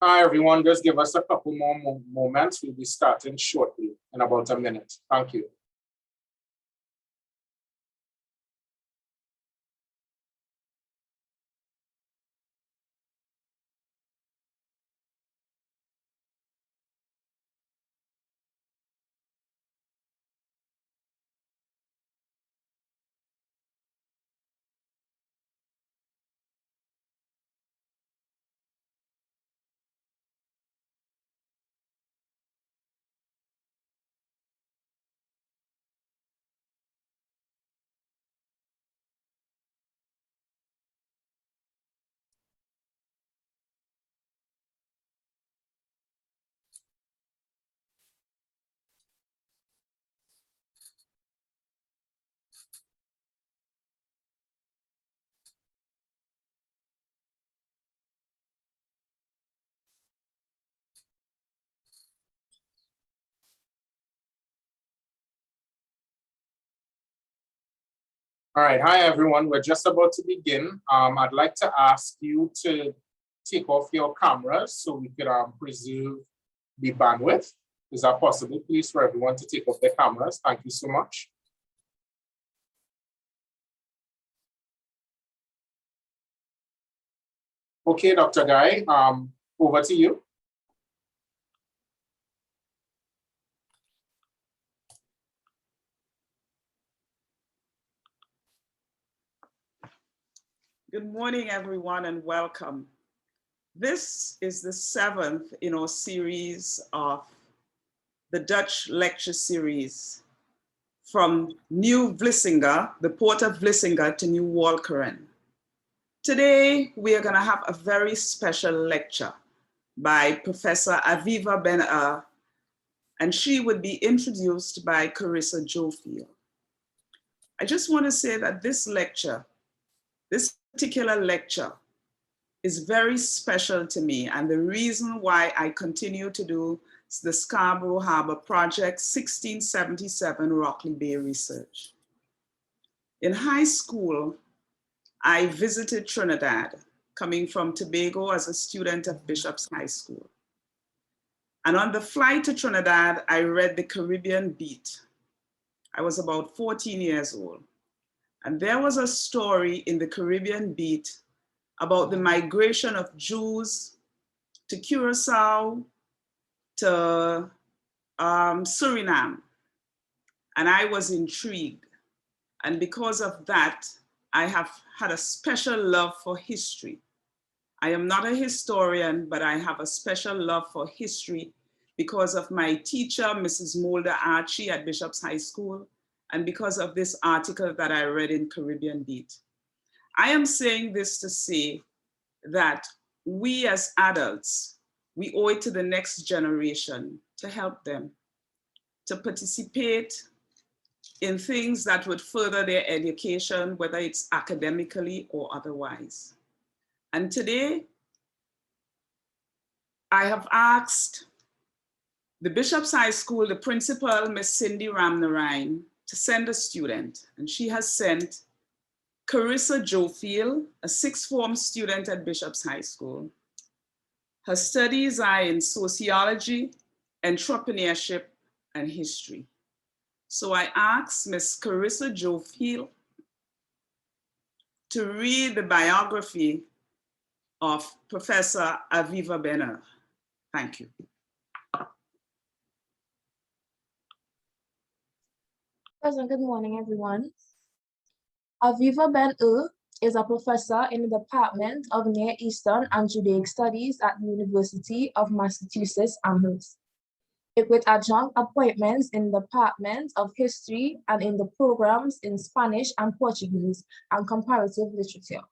Hi, everyone. Just give us a couple more moments. We'll be starting shortly in about a minute. Thank you. All right, hi everyone. We're just about to begin. I'd like to ask you to take off your cameras so we could preserve the bandwidth. Is that possible, please, for everyone to take off their cameras? Thank you so much. Okay, Dr. Guy, over to you. Good morning, everyone, and welcome. This is the 7th in our series of the Dutch lecture series from Nieuw Vlissingen, the port of Vlissingen, to New Walcheren. Today, we are going to have a very special lecture by Professor Aviva Ben-Er, and she would be introduced by Carissa Jofield. I just want to say that this particular lecture is very special to me, and the reason why I continue to do the Scarborough Harbour Project 1677 Rockley Bay research. In high school, I visited Trinidad, coming from Tobago as a student of Bishop's High School. And on the flight to Trinidad, I read the Caribbean Beat. I was about 14 years old. And there was a story in the Caribbean Beat about the migration of Jews to Curaçao, to Suriname. And I was intrigued. And because of that, I have had a special love for history. I am not a historian, but I have a special love for history because of my teacher, Mrs. Mulder Archie at Bishop's High School, and because of this article that I read in Caribbean Beat. I am saying this to say that we as adults, we owe it to the next generation to help them, to participate in things that would further their education, whether it's academically or otherwise. And today, I have asked the Bishop's High School, the principal, Miss Cindy Ramnarine, to send a student, and she has sent Carissa Jofield, a sixth form student at Bishop's High School. Her studies are in sociology, entrepreneurship, and history. So I asked Miss Carissa Jofield to read the biography of Professor Aviva Ben-Er. Thank you. Good morning, everyone. Aviva Ben-Er is a professor in the Department of Near Eastern and Judaic Studies at the University of Massachusetts Amherst, with adjunct appointments in the Department of History and in the programs in Spanish and Portuguese and comparative literature.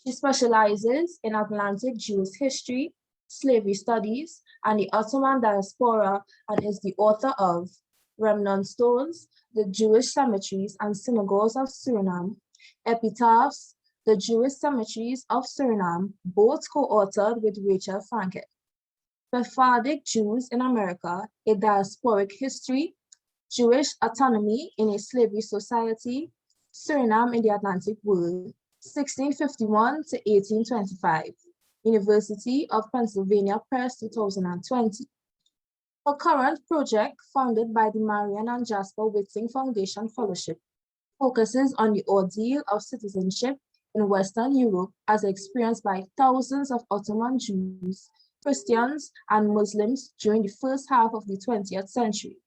She specializes in Atlantic Jewish history, slavery studies, and the Ottoman diaspora, and is the author of Remnant Stones, the Jewish Cemeteries and Synagogues of Suriname, Epitaphs, the Jewish Cemeteries of Suriname, both co-authored with Rachel Franket. Sephardic Jews in America, a Diasporic History, Jewish Autonomy in a Slavery Society, Suriname in the Atlantic World, 1651 to 1825. University of Pennsylvania Press 2020. Her current project, founded by the Marian and Jasper Whiting Foundation Fellowship, focuses on the ordeal of citizenship in Western Europe as experienced by thousands of Ottoman Jews, Christians, and Muslims during the first half of the 20th century.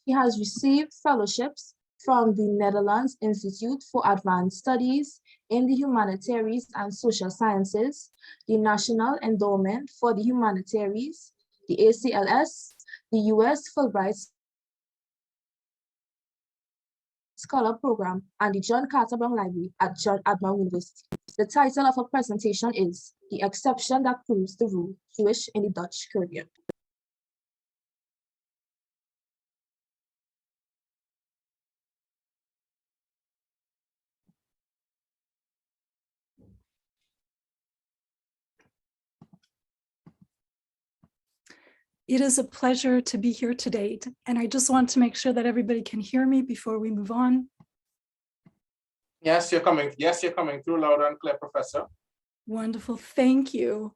He has received fellowships from the Netherlands Institute for Advanced Studies in the Humanities and Social Sciences, the National Endowment for the Humanities, the ACLS, the U.S. Fulbright Scholar Program, and the John Carter Brown Library at Brown University. The title of her presentation is The Exception That Proves the Rule, Jewish in the Dutch Caribbean. It is a pleasure to be here today, and I just want to make sure that everybody can hear me before we move on. Yes, you're coming through loud and clear, Professor. Wonderful, thank you.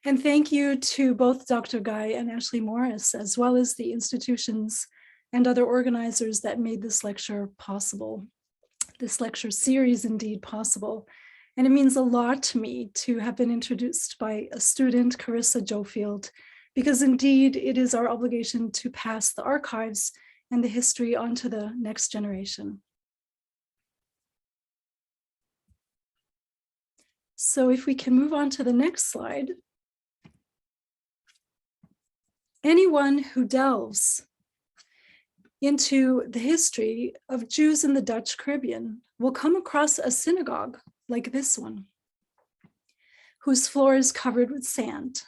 And thank you to both Dr. Guy and Ashley Morris, as well as the institutions and other organizers that made this lecture possible, this lecture series indeed possible. And it means a lot to me to have been introduced by a student, Carissa Jofield, because indeed it is our obligation to pass the archives and the history on to the next generation. So if we can move on to the next slide. Anyone who delves into the history of Jews in the Dutch Caribbean will come across a synagogue like this one, whose floor is covered with sand.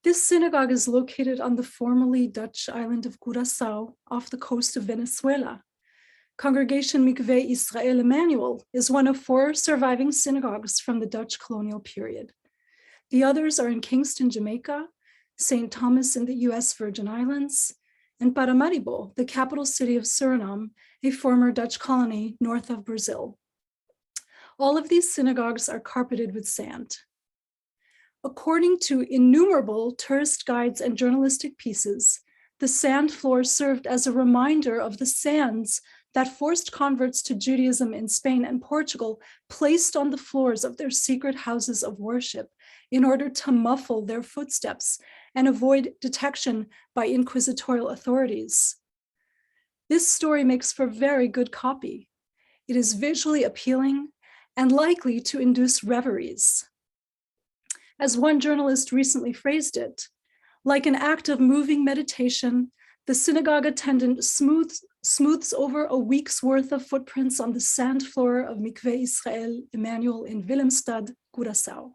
This synagogue is located on the formerly Dutch island of Curaçao off the coast of Venezuela. Congregation Mikveh Israel Emmanuel is one of 4 surviving synagogues from the Dutch colonial period. The others are in Kingston, Jamaica, St. Thomas in the US Virgin Islands, and Paramaribo, the capital city of Suriname, a former Dutch colony north of Brazil. All of these synagogues are carpeted with sand. According to innumerable tourist guides and journalistic pieces, the sand floor served as a reminder of the sands that forced converts to Judaism in Spain and Portugal placed on the floors of their secret houses of worship in order to muffle their footsteps and avoid detection by inquisitorial authorities. This story makes for very good copy. It is visually appealing and likely to induce reveries. As one journalist recently phrased it, like an act of moving meditation, the synagogue attendant smooths over a week's worth of footprints on the sand floor of Mikveh Israel Emmanuel in Willemstad, Curaçao.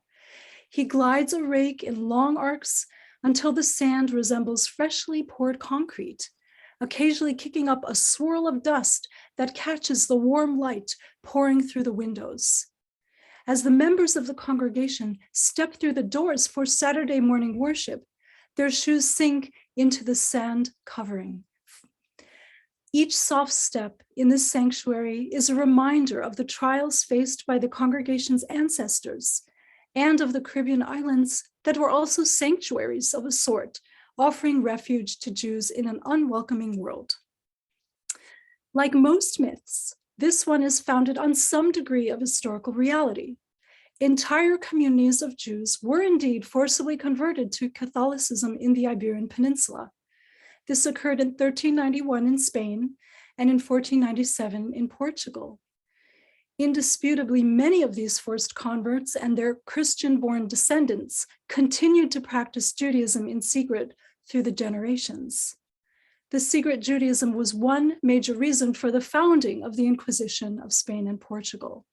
He glides a rake in long arcs until the sand resembles freshly poured concrete, occasionally kicking up a swirl of dust that catches the warm light pouring through the windows. As the members of the congregation step through the doors for Saturday morning worship, their shoes sink into the sand covering. Each soft step in this sanctuary is a reminder of the trials faced by the congregation's ancestors and of the Caribbean islands that were also sanctuaries of a sort, offering refuge to Jews in an unwelcoming world. Like most myths, this one is founded on some degree of historical reality. Entire communities of Jews were indeed forcibly converted to Catholicism in the Iberian Peninsula. This occurred in 1391 in Spain and in 1497 in Portugal. Indisputably, many of these forced converts and their Christian-born descendants continued to practice Judaism in secret through the generations. The secret Judaism was one major reason for the founding of the Inquisition of Spain and Portugal.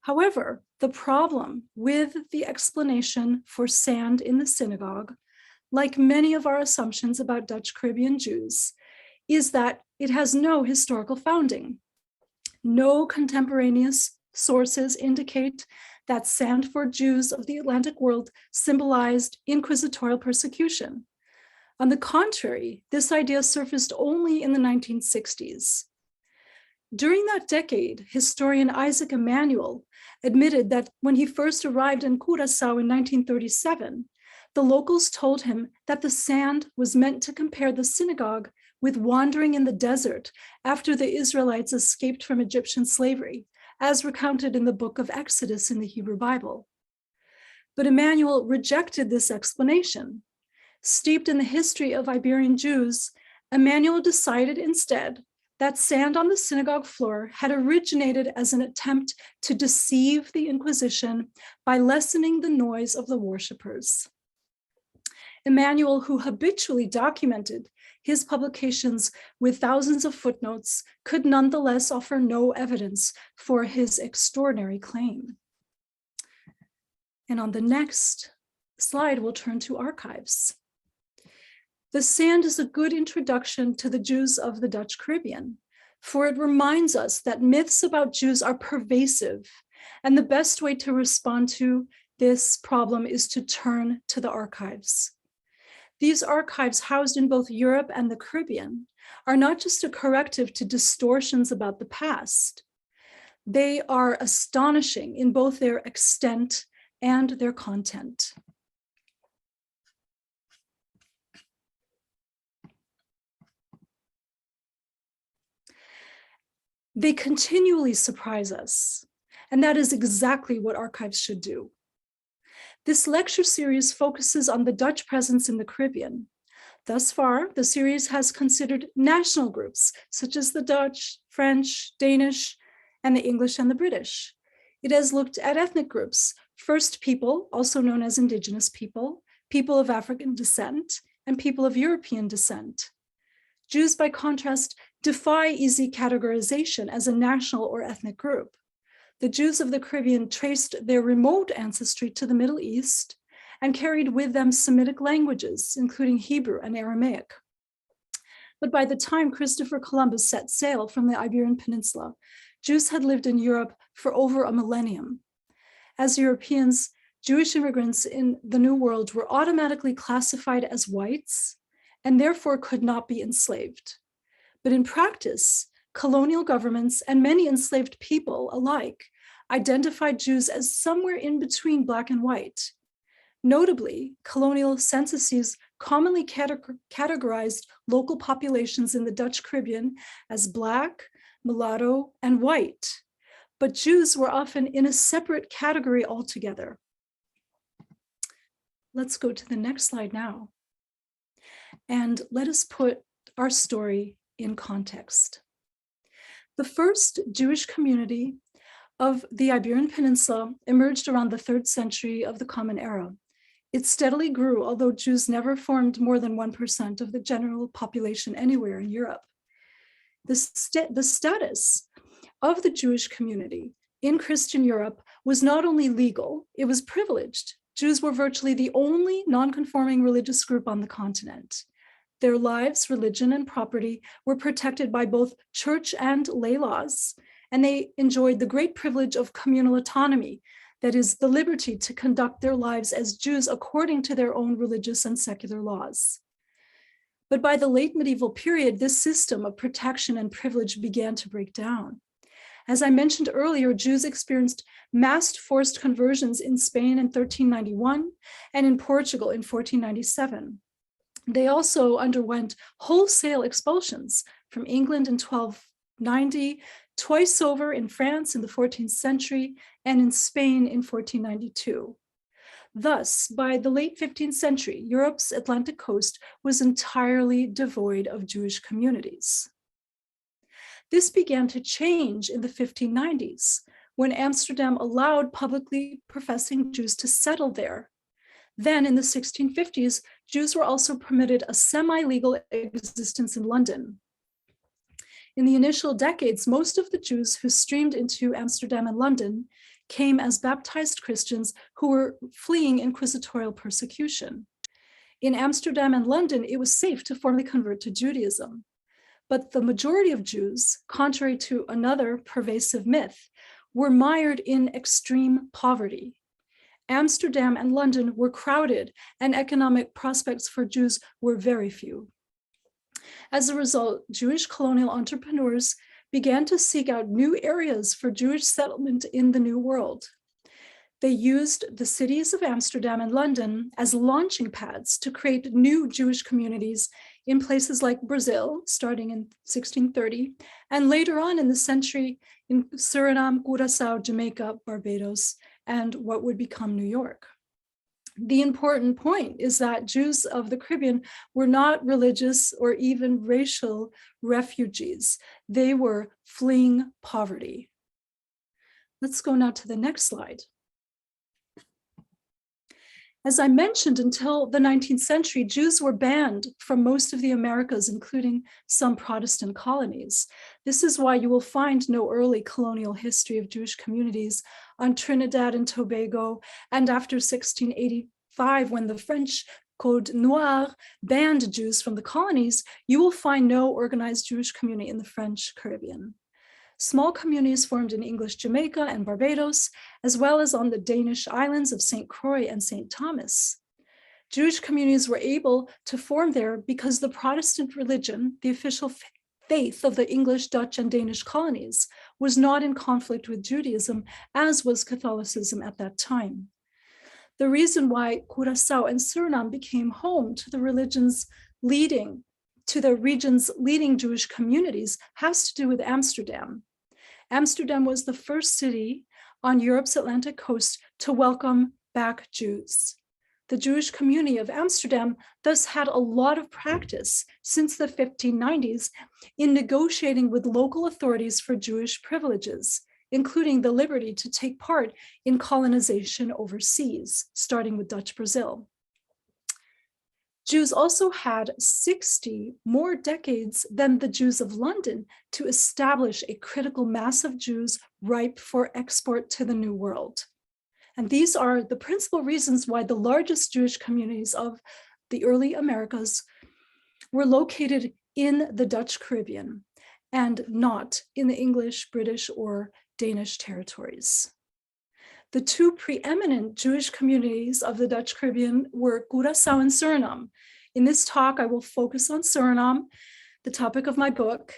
However, the problem with the explanation for sand in the synagogue, like many of our assumptions about Dutch Caribbean Jews, is that it has no historical founding. No contemporaneous sources indicate that sand for Jews of the Atlantic world symbolized inquisitorial persecution. On the contrary, this idea surfaced only in the 1960s. During that decade, historian Isaac Emanuel admitted that when he first arrived in Curaçao in 1937, the locals told him that the sand was meant to compare the synagogue with wandering in the desert after the Israelites escaped from Egyptian slavery, as recounted in the book of Exodus in the Hebrew Bible. But Emanuel rejected this explanation. Steeped in the history of Iberian Jews, Emanuel decided instead that sand on the synagogue floor had originated as an attempt to deceive the Inquisition by lessening the noise of the worshippers. Emanuel, who habitually documented his publications with thousands of footnotes, could nonetheless offer no evidence for his extraordinary claim. And on the next slide, we'll turn to archives. The sand is a good introduction to the Jews of the Dutch Caribbean, for it reminds us that myths about Jews are pervasive, and the best way to respond to this problem is to turn to the archives. These archives, housed in both Europe and the Caribbean, are not just a corrective to distortions about the past. They are astonishing in both their extent and their content. They continually surprise us, and that is exactly what archives should do. This lecture series focuses on the Dutch presence in the Caribbean. Thus far, the series has considered national groups, such as the Dutch, French, Danish, and the English and the British. It has looked at ethnic groups, First People, also known as Indigenous people, people of African descent, and people of European descent. Jews, by contrast, defy easy categorization as a national or ethnic group. The Jews of the Caribbean traced their remote ancestry to the Middle East and carried with them Semitic languages, including Hebrew and Aramaic. But by the time Christopher Columbus set sail from the Iberian Peninsula, Jews had lived in Europe for over a millennium. As Europeans, Jewish immigrants in the New World were automatically classified as whites and therefore could not be enslaved. But in practice, colonial governments and many enslaved people alike identified Jews as somewhere in between Black and white. Notably, colonial censuses commonly categorized local populations in the Dutch Caribbean as Black, mulatto, and white. But Jews were often in a separate category altogether. Let's go to the next slide now. And let us put our story in context. The first Jewish community of the Iberian Peninsula emerged around the 3rd century of the Common Era. It steadily grew, although Jews never formed more than 1% of the general population anywhere in Europe. The status of the Jewish community in Christian Europe was not only legal, it was privileged. Jews were virtually the only non-conforming religious group on the continent. Their lives, religion, and property were protected by both church and lay laws, and they enjoyed the great privilege of communal autonomy, that is, the liberty to conduct their lives as Jews according to their own religious and secular laws. But by the late medieval period, this system of protection and privilege began to break down. As I mentioned earlier, Jews experienced mass forced conversions in Spain in 1391 and in Portugal in 1497. They also underwent wholesale expulsions from England in 1290, twice over in France in the 14th century, and in Spain in 1492. Thus, by the late 15th century, Europe's Atlantic coast was entirely devoid of Jewish communities. This began to change in the 1590s, when Amsterdam allowed publicly professing Jews to settle there. Then in the 1650s, Jews were also permitted a semi-legal existence in London. In the initial decades, most of the Jews who streamed into Amsterdam and London came as baptized Christians who were fleeing inquisitorial persecution. In Amsterdam and London, it was safe to formally convert to Judaism. But the majority of Jews, contrary to another pervasive myth, were mired in extreme poverty. Amsterdam and London were crowded, and economic prospects for Jews were very few. As a result, Jewish colonial entrepreneurs began to seek out new areas for Jewish settlement in the New World. They used the cities of Amsterdam and London as launching pads to create new Jewish communities in places like Brazil, starting in 1630, and later on in the century in Suriname, Curaçao, Jamaica, Barbados, and what would become New York. The important point is that Jews of the Caribbean were not religious or even racial refugees. They were fleeing poverty. Let's go now to the next slide. As I mentioned, until the 19th century, Jews were banned from most of the Americas, including some Protestant colonies. This is why you will find no early colonial history of Jewish communities on Trinidad and Tobago, and after 1685, when the French Code Noir banned Jews from the colonies, you will find no organized Jewish community in the French Caribbean. Small communities formed in English Jamaica and Barbados, as well as on the Danish islands of St. Croix and St. Thomas. Jewish communities were able to form there because the Protestant religion, the official faith of the English, Dutch, and Danish colonies, was not in conflict with Judaism, as was Catholicism at that time. The reason why Curaçao and Suriname became home to the region's leading Jewish communities has to do with Amsterdam. Amsterdam was the first city on Europe's Atlantic coast to welcome back Jews. The Jewish community of Amsterdam thus had a lot of practice since the 1590s in negotiating with local authorities for Jewish privileges, including the liberty to take part in colonization overseas, starting with Dutch Brazil. Jews also had 60 more decades than the Jews of London to establish a critical mass of Jews ripe for export to the New World. And these are the principal reasons why the largest Jewish communities of the early Americas were located in the Dutch Caribbean and not in the English, British, or Danish territories. The two preeminent Jewish communities of the Dutch Caribbean were Curaçao and Suriname. In this talk, I will focus on Suriname, the topic of my book.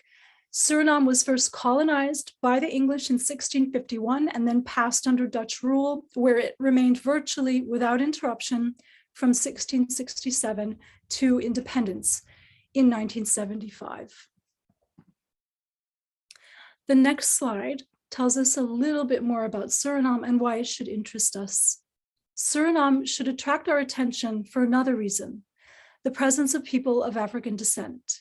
Suriname was first colonized by the English in 1651 and then passed under Dutch rule, where it remained virtually without interruption from 1667 to independence in 1975. The next slide tells us a little bit more about Suriname and why it should interest us. Suriname should attract our attention for another reason: the presence of people of African descent.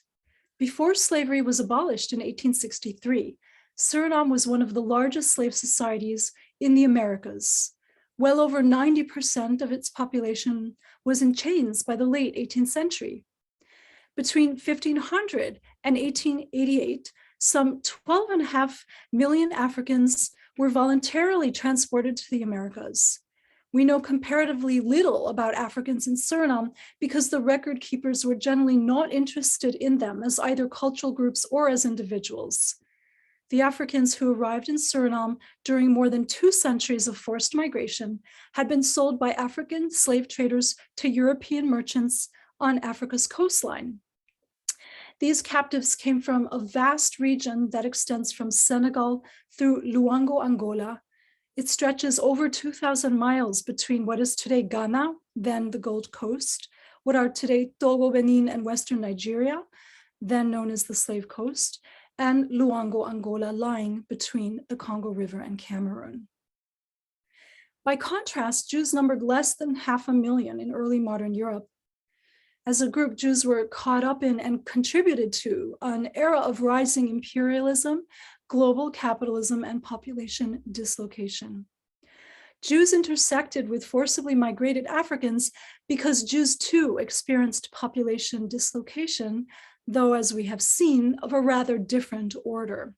Before slavery was abolished in 1863, Suriname was one of the largest slave societies in the Americas. Well over 90% of its population was in chains by the late 18th century. Between 1500 and 1888, some 12.5 million Africans were voluntarily transported to the Americas. We know comparatively little about Africans in Suriname because the record keepers were generally not interested in them as either cultural groups or as individuals. The Africans who arrived in Suriname during more than 2 centuries of forced migration had been sold by African slave traders to European merchants on Africa's coastline. These captives came from a vast region that extends from Senegal through Luango, Angola. It stretches over 2,000 miles between what is today Ghana, then the Gold Coast, what are today Togo, Benin, and Western Nigeria, then known as the Slave Coast, and Luango, Angola, lying between the Congo River and Cameroon. By contrast, Jews numbered less than 500,000 in early modern Europe. As a group, Jews were caught up in and contributed to an era of rising imperialism, global capitalism, and population dislocation. Jews intersected with forcibly migrated Africans because Jews too experienced population dislocation, though, as we have seen, of a rather different order.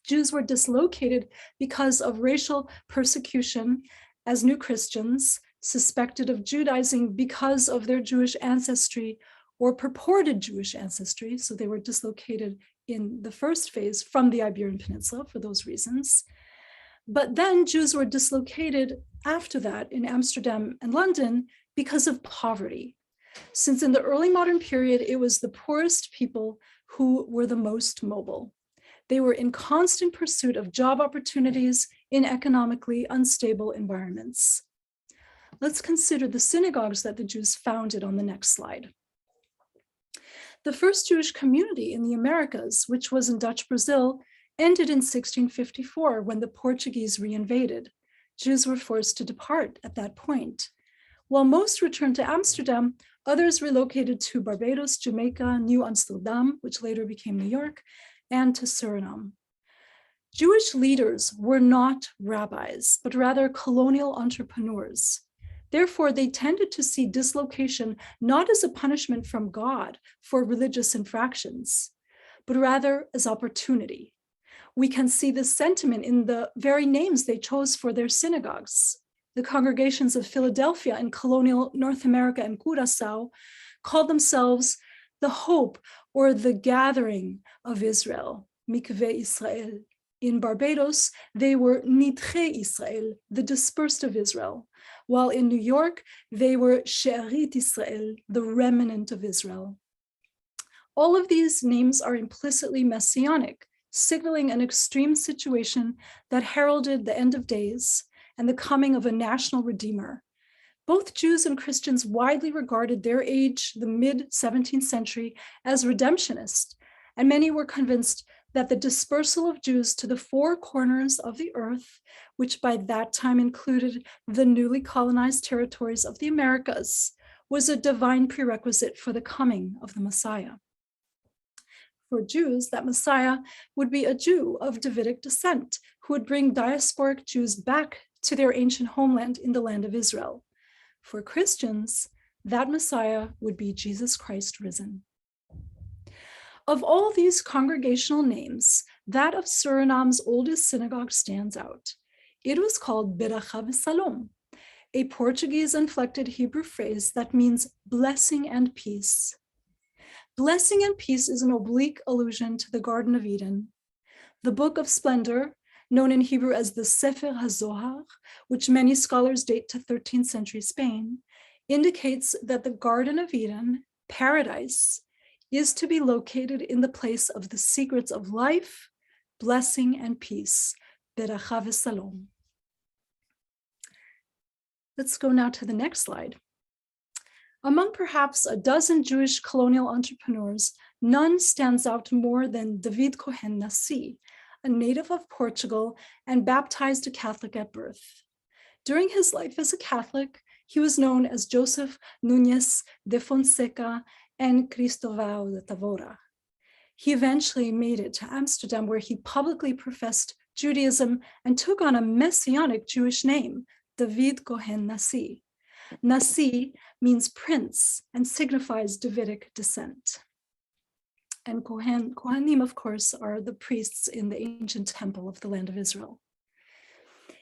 Jews were dislocated because of racial persecution as New Christians, suspected of Judaizing because of their Jewish ancestry or purported Jewish ancestry. So they were dislocated in the first phase from the Iberian Peninsula for those reasons. But then Jews were dislocated after that in Amsterdam and London because of poverty. Since in the early modern period, it was the poorest people who were the most mobile. They were in constant pursuit of job opportunities in economically unstable environments. Let's consider the synagogues that the Jews founded on the next slide. The first Jewish community in the Americas, which was in Dutch Brazil, ended in 1654 when the Portuguese reinvaded. Jews were forced to depart at that point. While most returned to Amsterdam, others relocated to Barbados, Jamaica, Nieuw Amsterdam, which later became New York, and to Suriname. Jewish leaders were not rabbis, but rather colonial entrepreneurs. Therefore, they tended to see dislocation not as a punishment from God for religious infractions, but rather as opportunity. We can see this sentiment in the very names they chose for their synagogues. The congregations of Philadelphia in colonial North America and Curaçao called themselves the Hope or the Gathering of Israel, Mikveh Israel. In Barbados, they were Nidche Israel, the Dispersed of Israel, while in New York, they were She'arit Israel, the Remnant of Israel. All of these names are implicitly messianic, signaling an extreme situation that heralded the end of days and the coming of a national redeemer. Both Jews and Christians widely regarded their age, the mid-17th century, as redemptionist, and many were convinced that the dispersal of Jews to the four corners of the earth, which by that time included the newly colonized territories of the Americas, was a divine prerequisite for the coming of the Messiah. For Jews, that Messiah would be a Jew of Davidic descent who would bring diasporic Jews back to their ancient homeland in the land of Israel. For Christians, that Messiah would be Jesus Christ risen. Of all these congregational names, that of Suriname's oldest synagogue stands out. It was called Beracha v'Salom, a Portuguese-inflected Hebrew phrase that means blessing and peace. Blessing and peace is an oblique allusion to the Garden of Eden. The Book of Splendor, known in Hebrew as the Sefer HaZohar, which many scholars date to 13th century Spain, indicates that the Garden of Eden, paradise, is to be located in the place of the secrets of life, blessing, and peace, Beracha v'Salom. Let's go now to the next slide. Among perhaps a dozen Jewish colonial entrepreneurs, none stands out more than David Cohen Nassi, a native of Portugal and baptized a Catholic at birth. During his life as a Catholic, he was known as Joseph Nunes de Fonseca and Cristóvão de Tavora. He eventually made it to Amsterdam, where he publicly professed Judaism and took on a messianic Jewish name, David Cohen Nassi. Nassi means prince and signifies Davidic descent. And Kohanim, of course, are the priests in the ancient temple of the land of Israel.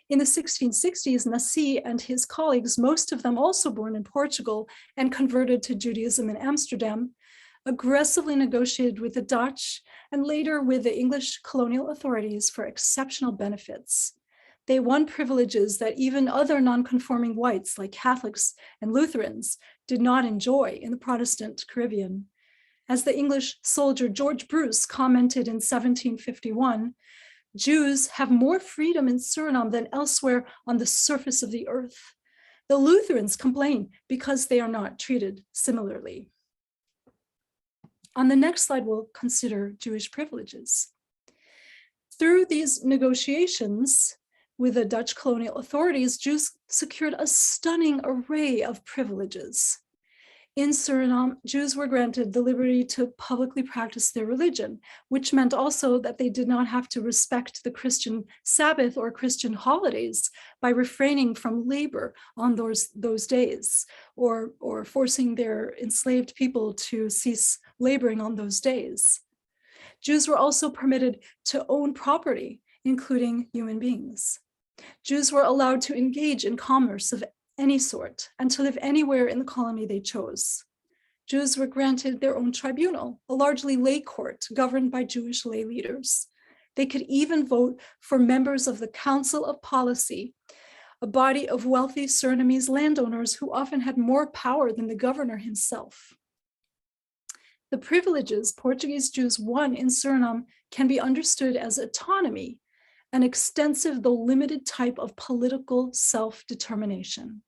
In the 1660s, Nassi and his colleagues, most of them also born in Portugal and converted to Judaism in Amsterdam, aggressively negotiated with the Dutch and later with the English colonial authorities for exceptional benefits. They won privileges that even other non-conforming whites like Catholics and Lutherans did not enjoy in the Protestant Caribbean. As the English soldier George Bruce commented in 1751, Jews have more freedom in Suriname than elsewhere on the surface of the earth. The Lutherans complain because they are not treated similarly. On the next slide, we'll consider Jewish privileges. Through these negotiations with the Dutch colonial authorities, Jews secured a stunning array of privileges. In Suriname, Jews were granted the liberty to publicly practice their religion, which meant also that they did not have to respect the Christian Sabbath or Christian holidays by refraining from labor on those days, or forcing their enslaved people to cease laboring on those days. Jews were also permitted to own property, including human beings. Jews were allowed to engage in commerce of any sort and to live anywhere in the colony they chose. Jews were granted their own tribunal, a largely lay court governed by Jewish lay leaders. They could even vote for members of the Council of Policy, a body of wealthy Surinamese landowners who often had more power than the governor himself. The privileges Portuguese Jews won in Suriname can be understood as autonomy, an extensive though limited type of political self-determination.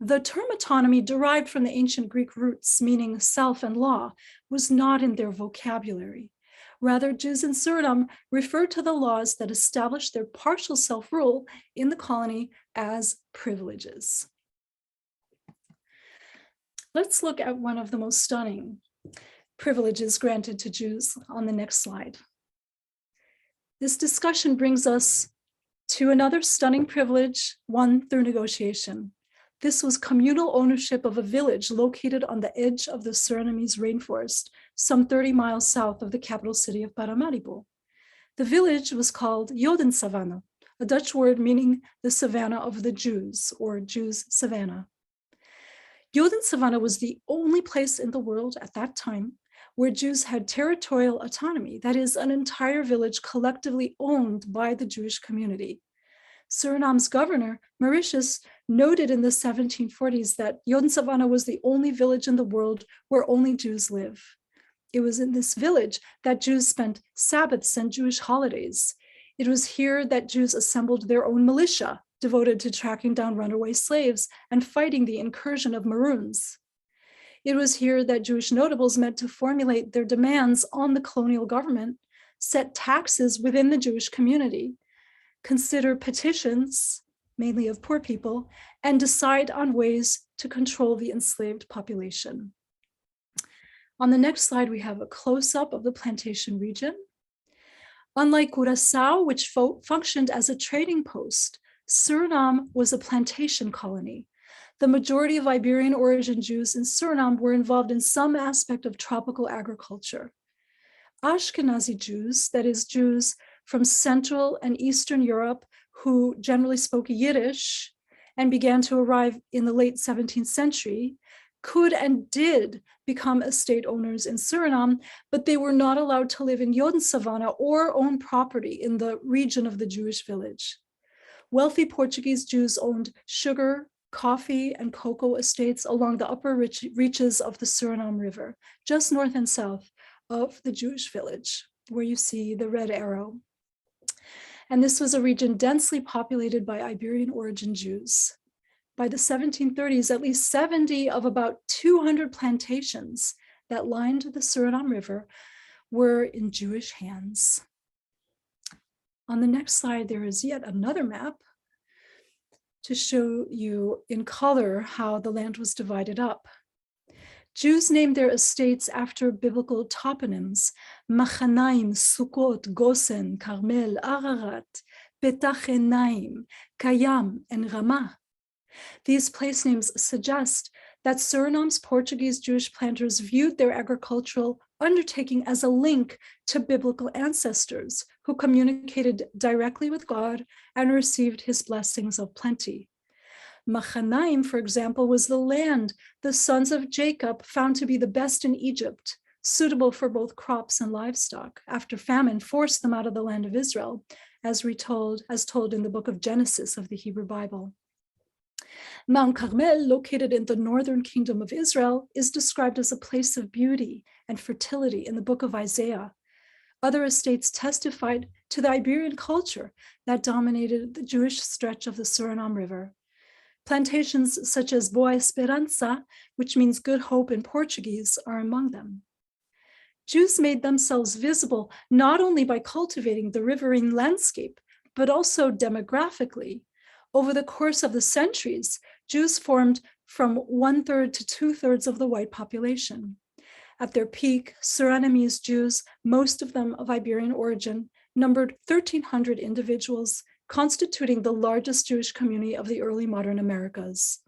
The term autonomy, derived from the ancient Greek roots meaning self and law, was not in their vocabulary. Rather, Jews in Suriname referred to the laws that established their partial self-rule in the colony as privileges. Let's look at one of the most stunning privileges granted to Jews on the next slide. This discussion brings us to another stunning privilege won through negotiation. This was communal ownership of a village located on the edge of the Surinamese rainforest, some 30 miles south of the capital city of Paramaribo. The village was called Jodensavannah, a Dutch word meaning the savannah of the Jews, or Jews' savannah. Jodensavannah was the only place in the world at that time where Jews had territorial autonomy, that is, an entire village collectively owned by the Jewish community. Suriname's governor, Mauritius, noted in the 1740s that Jodensavannah was the only village in the world where only Jews live. It was in this village that Jews spent Sabbaths and Jewish holidays. It was here that Jews assembled their own militia, devoted to tracking down runaway slaves and fighting the incursion of Maroons. It was here that Jewish notables met to formulate their demands on the colonial government, set taxes within the Jewish community, consider petitions, mainly of poor people, and decide on ways to control the enslaved population. On the next slide, we have a close-up of the plantation region. Unlike Curaçao, which functioned as a trading post, Suriname was a plantation colony. The majority of Iberian origin Jews in Suriname were involved in some aspect of tropical agriculture. Ashkenazi Jews, that is, Jews from Central and Eastern Europe who generally spoke Yiddish and began to arrive in the late 17th century, could and did become estate owners in Suriname, but they were not allowed to live in Jodensavannah or own property in the region of the Jewish village. Wealthy Portuguese Jews owned sugar, coffee, and cocoa estates along the upper reaches of the Suriname River, just north and south of the Jewish village, where you see the red arrow. And this was a region densely populated by Iberian origin Jews. By the 1730s, at least 70 of about 200 plantations that lined the Suriname River were in Jewish hands. On the next slide, there is yet another map to show you in color how the land was divided up. Jews named their estates after biblical toponyms: Machanaim, Sukkot, Gosen, Carmel, Ararat, Petach Enaim, Kayam, and Ramah. These place names suggest that Suriname's Portuguese Jewish planters viewed their agricultural undertaking as a link to biblical ancestors who communicated directly with God and received his blessings of plenty. Machanaim, for example, was the land the sons of Jacob found to be the best in Egypt, suitable for both crops and livestock, after famine forced them out of the land of Israel, as told in the book of Genesis of the Hebrew Bible. Mount Carmel, located in the northern kingdom of Israel, is described as a place of beauty and fertility in the book of Isaiah. Other estates testified to the Iberian culture that dominated the Jewish stretch of the Suriname River. Plantations such as Boa Esperança, which means good hope in Portuguese, are among them. Jews made themselves visible not only by cultivating the riverine landscape, but also demographically. Over the course of the centuries, Jews formed from 1/3 to 2/3 of the white population. At their peak, Surinamese Jews, most of them of Iberian origin, numbered 1,300 individuals, constituting the largest Jewish community of the early modern Americas.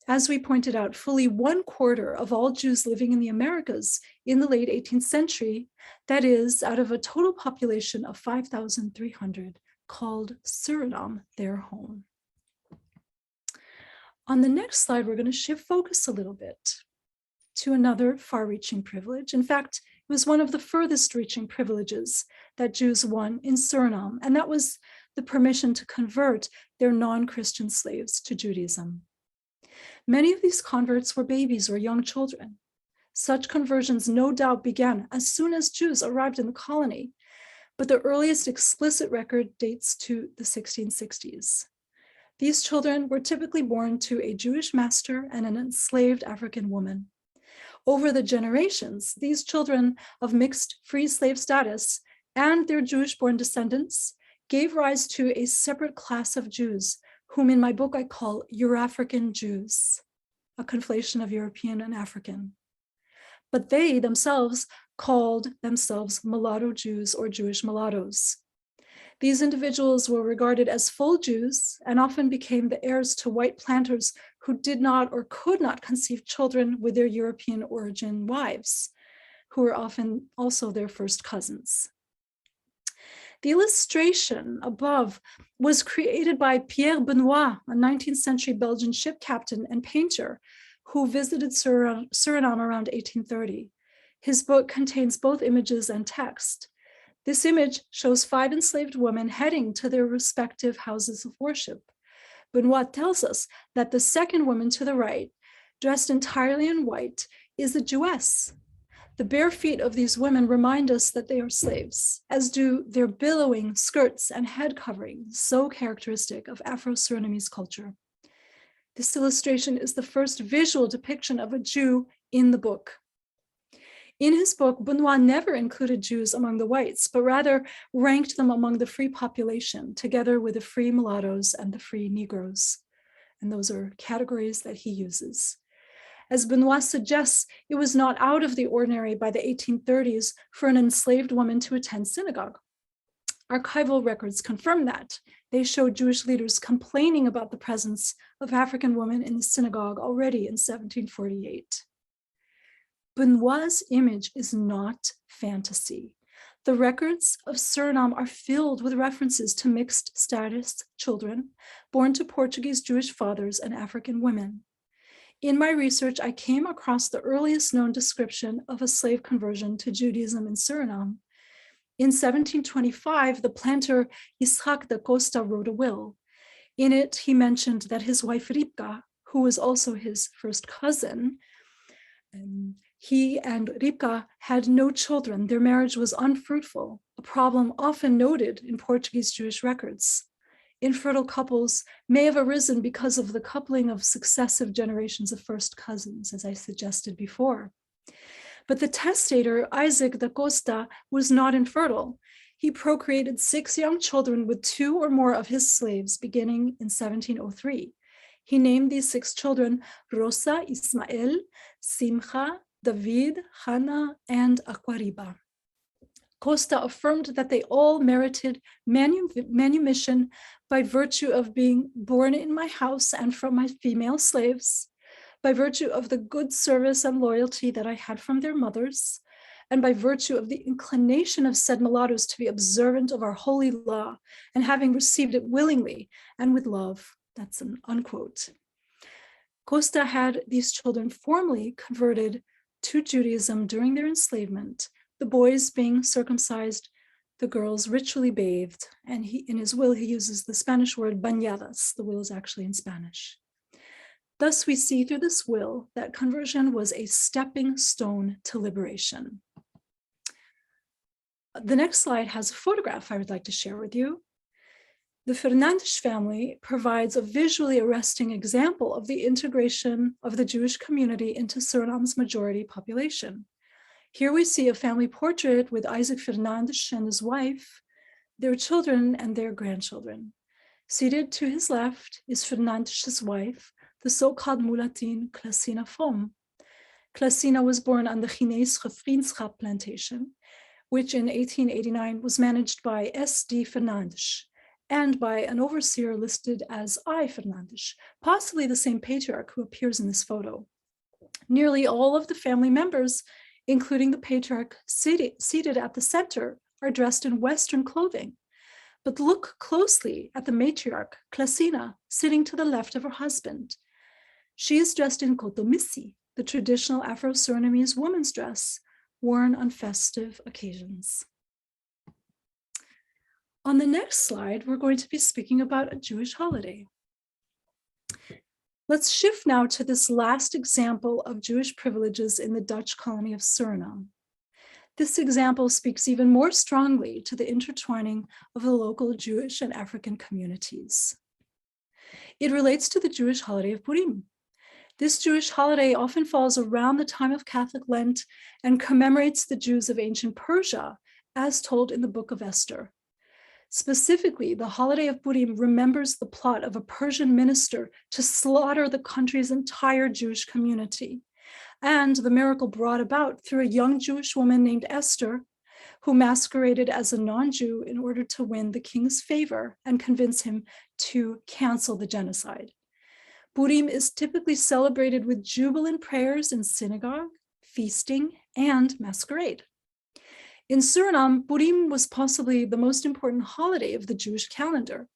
As we pointed out, fully 1/4 of all Jews living in the Americas in the late 18th century, that is, out of a total population of 5,300, called Suriname their home. On the next slide, we're going to shift focus a little bit to another far-reaching privilege. In fact, it was one of the furthest reaching privileges that Jews won in Suriname, and that was the permission to convert their non-Christian slaves to Judaism. Many of these converts were babies or young children. Such conversions no doubt began as soon as Jews arrived in the colony, but the earliest explicit record dates to the 1660s. These children were typically born to a Jewish master and an enslaved African woman. Over the generations, these children of mixed free slave status and their Jewish-born descendants gave rise to a separate class of Jews, whom in my book I call Eurafrican Jews, a conflation of European and African. But they themselves called themselves mulatto Jews or Jewish mulattoes. These individuals were regarded as full Jews and often became the heirs to white planters who did not or could not conceive children with their European origin wives, who were often also their first cousins. The illustration above was created by Pierre Benoit, a 19th century Belgian ship captain and painter who visited Suriname around 1830. His book contains both images and text. This image shows 5 enslaved women heading to their respective houses of worship. Benoit tells us that the second woman to the right, dressed entirely in white, is a Jewess. The bare feet of these women remind us that they are slaves, as do their billowing skirts and head coverings, so characteristic of Afro-Surinamese culture. This illustration is the first visual depiction of a Jew in the book. In his book, Benoit never included Jews among the whites, but rather ranked them among the free population, together with the free mulattoes and the free Negroes. And those are categories that he uses. As Benoit suggests, it was not out of the ordinary by the 1830s for an enslaved woman to attend synagogue. Archival records confirm that. They show Jewish leaders complaining about the presence of African women in the synagogue already in 1748. Benoit's image is not fantasy. The records of Suriname are filled with references to mixed status children born to Portuguese Jewish fathers and African women. In my research, I came across the earliest known description of a slave conversion to Judaism in Suriname. In 1725, the planter Isaac da Costa wrote a will. In it, he mentioned that his wife Ribka, who was also his first cousin, he and Ribka had no children. Their marriage was unfruitful, a problem often noted in Portuguese Jewish records. Infertile couples may have arisen because of the coupling of successive generations of first cousins, as I suggested before. But the testator, Isaac da Costa, was not infertile. He procreated 6 young children with 2 or more of his slaves beginning in 1703. He named these 6 children Rosa, Ismael, Simcha, David, Hannah, and Aquariba. Costa affirmed that they all merited manumission by virtue of being born in my house and from my female slaves, by virtue of the good service and loyalty that I had from their mothers, and by virtue of the inclination of said mulattoes to be observant of our holy law and having received it willingly and with love. That's an unquote. Costa had these children formally converted to Judaism during their enslavement, the boys being circumcised, the girls ritually bathed, and in his will he uses the Spanish word bañadas. The will is actually in Spanish. Thus we see through this will that conversion was a stepping stone to liberation. The next slide has a photograph I would like to share with you. The Fernandes family provides a visually arresting example of the integration of the Jewish community into Suriname's majority population. Here we see a family portrait with Isaac Fernandes and his wife, their children and their grandchildren. Seated to his left is Fernandes' wife, the so-called mulatine Clasina Fom. Clasina was born on the Chinese Vriendschap plantation, which in 1889 was managed by S.D. Fernandes and by an overseer listed as I. Fernandes, possibly the same patriarch who appears in this photo. Nearly all of the family members, including the patriarch seated at the center, are dressed in Western clothing. But look closely at the matriarch, Clasina, sitting to the left of her husband. She is dressed in kotomisi, the traditional Afro-Surinamese woman's dress, worn on festive occasions. On the next slide, we're going to be speaking about a Jewish holiday. Let's shift now to this last example of Jewish privileges in the Dutch colony of Suriname. This example speaks even more strongly to the intertwining of the local Jewish and African communities. It relates to the Jewish holiday of Purim. This Jewish holiday often falls around the time of Catholic Lent and commemorates the Jews of ancient Persia, as told in the book of Esther. Specifically, the holiday of Purim remembers the plot of a Persian minister to slaughter the country's entire Jewish community, and the miracle brought about through a young Jewish woman named Esther, who masqueraded as a non-Jew in order to win the king's favor and convince him to cancel the genocide. Purim is typically celebrated with jubilant prayers in synagogue, feasting, and masquerade. In Suriname, Purim was possibly the most important holiday of the Jewish calendar.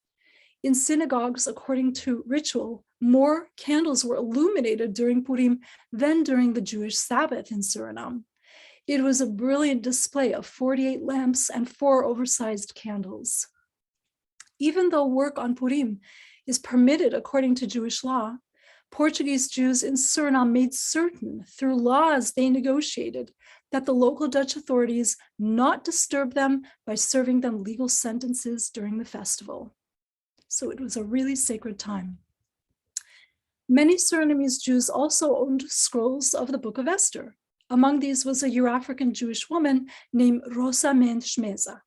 In synagogues, according to ritual, more candles were illuminated during Purim than during the Jewish Sabbath in Suriname. It was a brilliant display of 48 lamps and 4 oversized candles. Even though work on Purim is permitted according to Jewish law, Portuguese Jews in Suriname made certain through laws they negotiated that the local Dutch authorities not disturb them by serving them legal sentences during the festival. So it was a really sacred time. Many Surinamese Jews also owned scrolls of the Book of Esther. Among these was a Euro-African Jewish woman named Rosa Mendes Meza.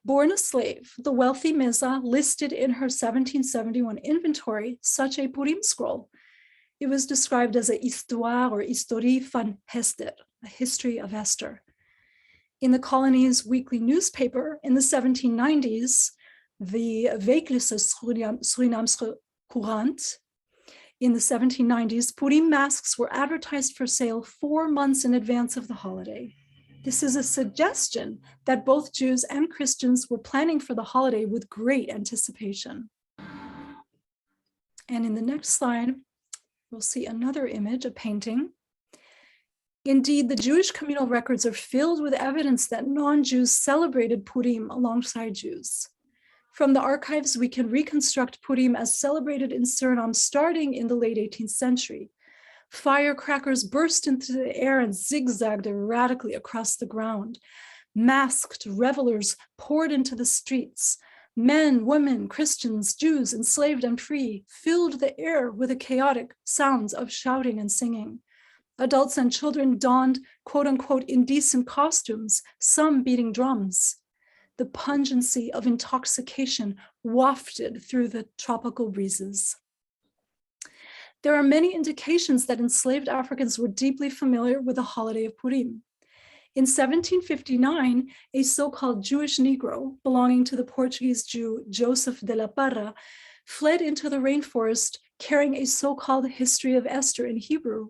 Born a slave, the wealthy Meza listed in her 1771 inventory such a Purim scroll. It was described as a histoire or historie van Esther, a history of Esther. In the colony's weekly newspaper in the 1790s, the Wekelijkse Surinaamse Courant, in the 1790s, Purim masks were advertised for sale 4 months in advance of the holiday. This is a suggestion that both Jews and Christians were planning for the holiday with great anticipation. And in the next slide, we'll see another image, a painting. Indeed, the Jewish communal records are filled with evidence that non-Jews celebrated Purim alongside Jews. From the archives, we can reconstruct Purim as celebrated in Suriname starting in the late 18th century. Firecrackers burst into the air and zigzagged erratically across the ground. Masked revelers poured into the streets. Men, women, Christians, Jews, enslaved and free, filled the air with the chaotic sounds of shouting and singing. Adults and children donned quote-unquote indecent costumes, some beating drums. The pungency of intoxication wafted through the tropical breezes. There are many indications that enslaved Africans were deeply familiar with the holiday of Purim. In 1759, a so-called Jewish Negro belonging to the Portuguese Jew Joseph de la Parra fled into the rainforest carrying a so-called history of Esther in Hebrew.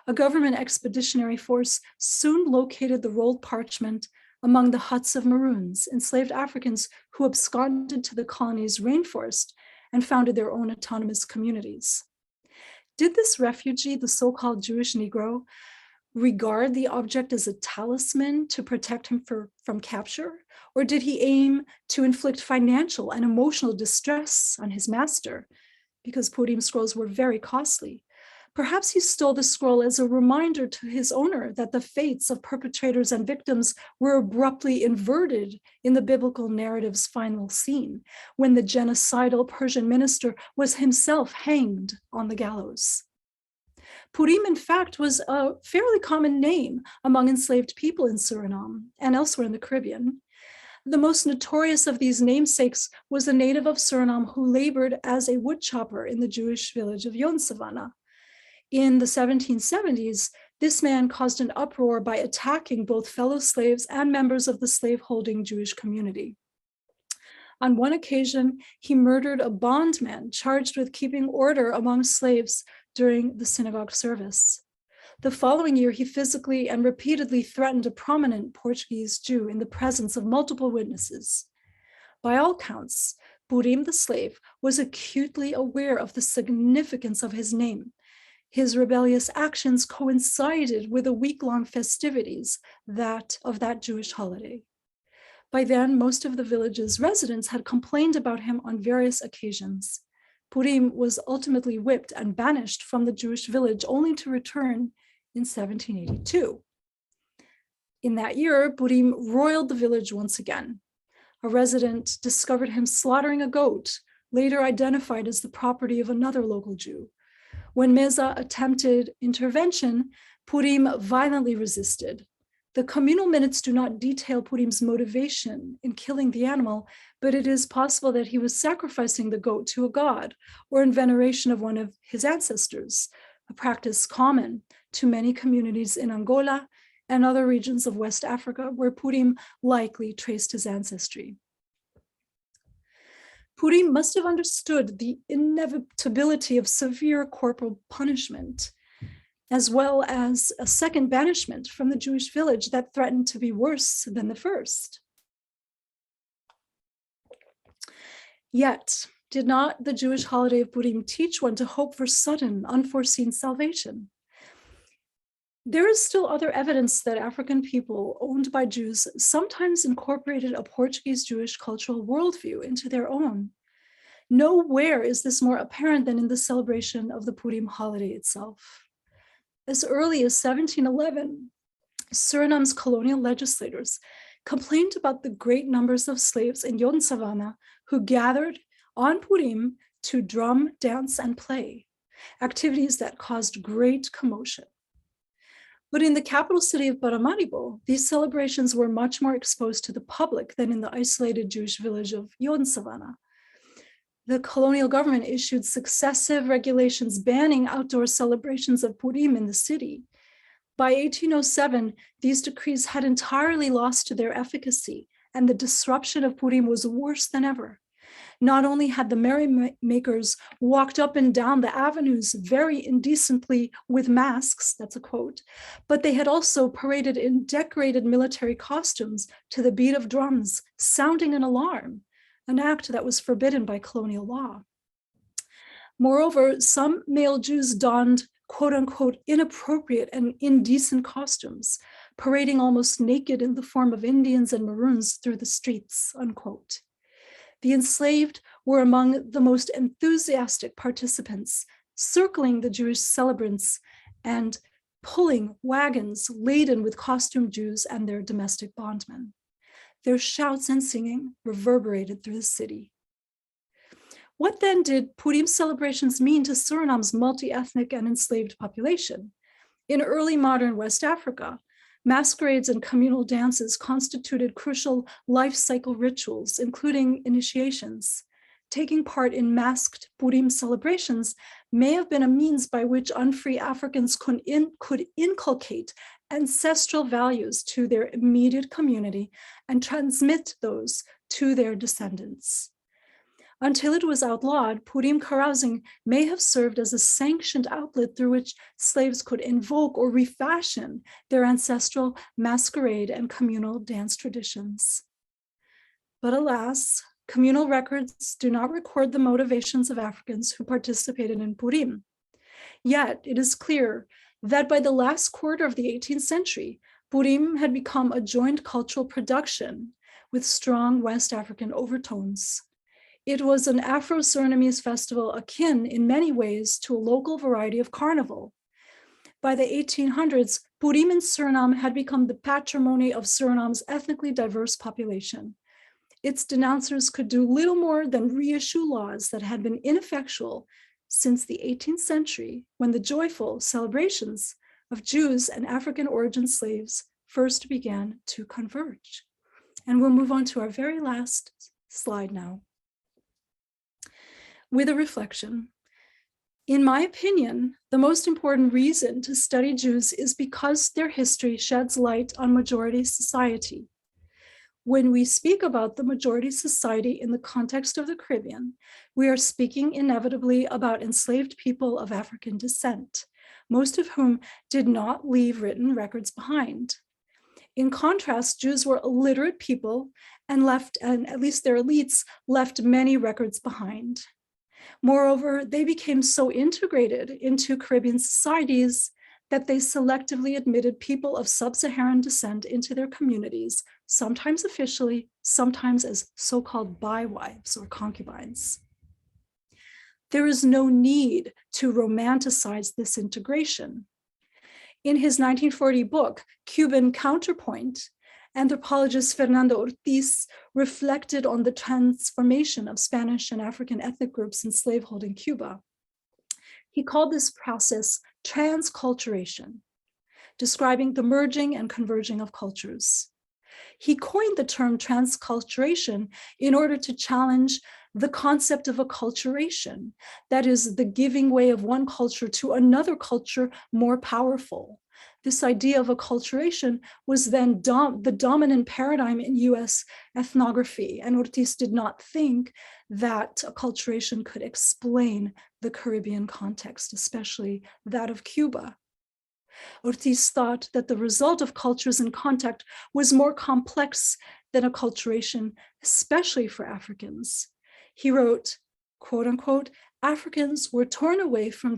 A government expeditionary force soon located the rolled parchment among the huts of Maroons, enslaved Africans who absconded to the colony's rainforest and founded their own autonomous communities. Did this refugee, the so-called Jewish Negro, regard the object as a talisman to protect him from capture? Or did he aim to inflict financial and emotional distress on his master? Because Purim scrolls were very costly. Perhaps he stole the scroll as a reminder to his owner that the fates of perpetrators and victims were abruptly inverted in the biblical narrative's final scene, when the genocidal Persian minister was himself hanged on the gallows. Purim, in fact, was a fairly common name among enslaved people in Suriname and elsewhere in the Caribbean. The most notorious of these namesakes was a native of Suriname who labored as a woodchopper in the Jewish village of Yonsavana. In the 1770s, this man caused an uproar by attacking both fellow slaves and members of the slave-holding Jewish community. On one occasion, he murdered a bondman charged with keeping order among slaves during the synagogue service. The following year, he physically and repeatedly threatened a prominent Portuguese Jew in the presence of multiple witnesses. By all counts, Purim the slave was acutely aware of the significance of his name. His rebellious actions coincided with the week-long festivities of that Jewish holiday. By then, most of the village's residents had complained about him on various occasions. Purim was ultimately whipped and banished from the Jewish village, only to return in 1782. In that year, Purim roiled the village once again. A resident discovered him slaughtering a goat, later identified as the property of another local Jew. When Meza attempted intervention, Purim violently resisted. The communal minutes do not detail Purim's motivation in killing the animal, but it is possible that he was sacrificing the goat to a god or in veneration of one of his ancestors, a practice common to many communities in Angola and other regions of West Africa where Purim likely traced his ancestry. Purim must have understood the inevitability of severe corporal punishment, as well as a second banishment from the Jewish village that threatened to be worse than the first. Yet, did not the Jewish holiday of Purim teach one to hope for sudden, unforeseen salvation? There is still other evidence that African people owned by Jews sometimes incorporated a Portuguese Jewish cultural worldview into their own. Nowhere is this more apparent than in the celebration of the Purim holiday itself. As early as 1711, Suriname's colonial legislators complained about the great numbers of slaves in Yon Savannah who gathered on Purim to drum, dance, and play, activities that caused great commotion. But in the capital city of Paramaribo, these celebrations were much more exposed to the public than in the isolated Jewish village of Yon Savannah. The colonial government issued successive regulations banning outdoor celebrations of Purim in the city. By 1807, these decrees had entirely lost their efficacy, and the disruption of Purim was worse than ever. Not only had the merrymakers walked up and down the avenues very indecently with masks, that's a quote, but they had also paraded in decorated military costumes to the beat of drums, sounding an alarm, an act that was forbidden by colonial law. Moreover, some male Jews donned quote unquote inappropriate and indecent costumes, parading almost naked in the form of Indians and Maroons through the streets, unquote. The enslaved were among the most enthusiastic participants, circling the Jewish celebrants and pulling wagons laden with costumed Jews and their domestic bondmen. Their shouts and singing reverberated through the city. What then did Purim celebrations mean to Suriname's multi-ethnic and enslaved population? In early modern West Africa, masquerades and communal dances constituted crucial life cycle rituals, including initiations. Taking part in masked Purim celebrations may have been a means by which unfree Africans could inculcate ancestral values to their immediate community and transmit those to their descendants. Until it was outlawed, Purim carousing may have served as a sanctioned outlet through which slaves could invoke or refashion their ancestral masquerade and communal dance traditions. But alas, communal records do not record the motivations of Africans who participated in Purim. Yet it is clear that by the last quarter of the 18th century, Purim had become a joint cultural production with strong West African overtones. It was an Afro-Surinamese festival akin in many ways to a local variety of carnival. By the 1800s, Purim in Suriname had become the patrimony of Suriname's ethnically diverse population. Its denouncers could do little more than reissue laws that had been ineffectual since the 18th century, when the joyful celebrations of Jews and African origin slaves first began to converge. And we'll move on to our very last slide now, with a reflection. In my opinion, the most important reason to study Jews is because their history sheds light on majority society. When we speak about the majority society in the context of the Caribbean, we are speaking inevitably about enslaved people of African descent, most of whom did not leave written records behind. In contrast, Jews were illiterate people and at least their elites left many records behind. Moreover, they became so integrated into Caribbean societies that they selectively admitted people of sub-Saharan descent into their communities, sometimes officially, sometimes as so-called bywives or concubines. There is no need to romanticize this integration. In his 1940 book, Cuban Counterpoint, anthropologist Fernando Ortiz reflected on the transformation of Spanish and African ethnic groups in slaveholding Cuba. He called this process transculturation, describing the merging and converging of cultures. He coined the term transculturation in order to challenge the concept of acculturation, that is, the giving way of one culture to another culture more powerful. This idea of acculturation was then the dominant paradigm in US ethnography, and Ortiz did not think that acculturation could explain the Caribbean context, especially that of Cuba. Ortiz thought that the result of cultures in contact was more complex than acculturation, especially for Africans. He wrote, quote unquote, Africans were torn away from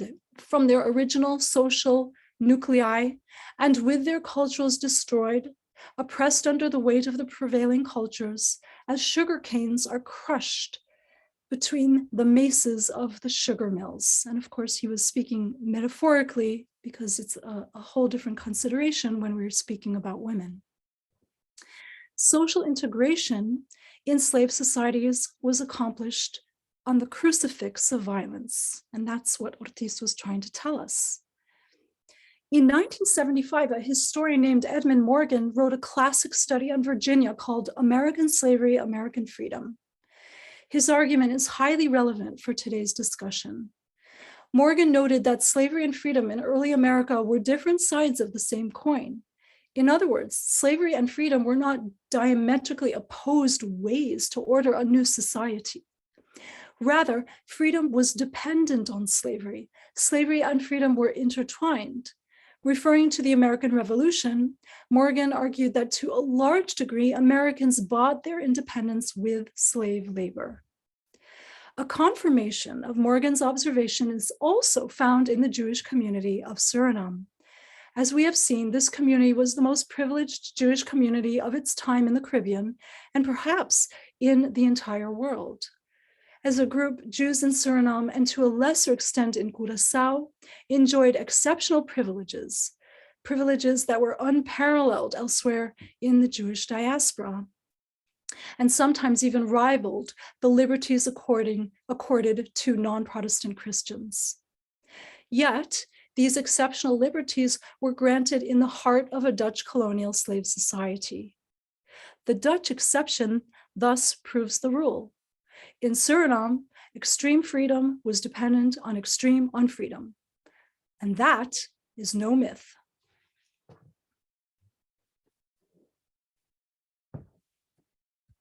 their original social nuclei, and with their cultures destroyed, oppressed under the weight of the prevailing cultures, as sugar canes are crushed between the maces of the sugar mills. And of course, he was speaking metaphorically because it's a whole different consideration when we're speaking about women. Social integration in slave societies was accomplished on the crucifix of violence, and that's what Ortiz was trying to tell us. In 1975, a historian named Edmund Morgan wrote a classic study on Virginia called American Slavery, American Freedom. His argument is highly relevant for today's discussion. Morgan noted that slavery and freedom in early America were different sides of the same coin. In other words, slavery and freedom were not diametrically opposed ways to order a new society. Rather, freedom was dependent on slavery. Slavery and freedom were intertwined. Referring to the American Revolution, Morgan argued that to a large degree, Americans bought their independence with slave labor. A confirmation of Morgan's observation is also found in the Jewish community of Suriname. As we have seen, this community was the most privileged Jewish community of its time in the Caribbean, and perhaps in the entire world. As a group, Jews in Suriname, and to a lesser extent in Curaçao, enjoyed exceptional privileges that were unparalleled elsewhere in the Jewish diaspora, and sometimes even rivaled the liberties accorded to non-Protestant Christians. Yet, these exceptional liberties were granted in the heart of a Dutch colonial slave society. The Dutch exception thus proves the rule. In Suriname, extreme freedom was dependent on extreme unfreedom, and that is no myth.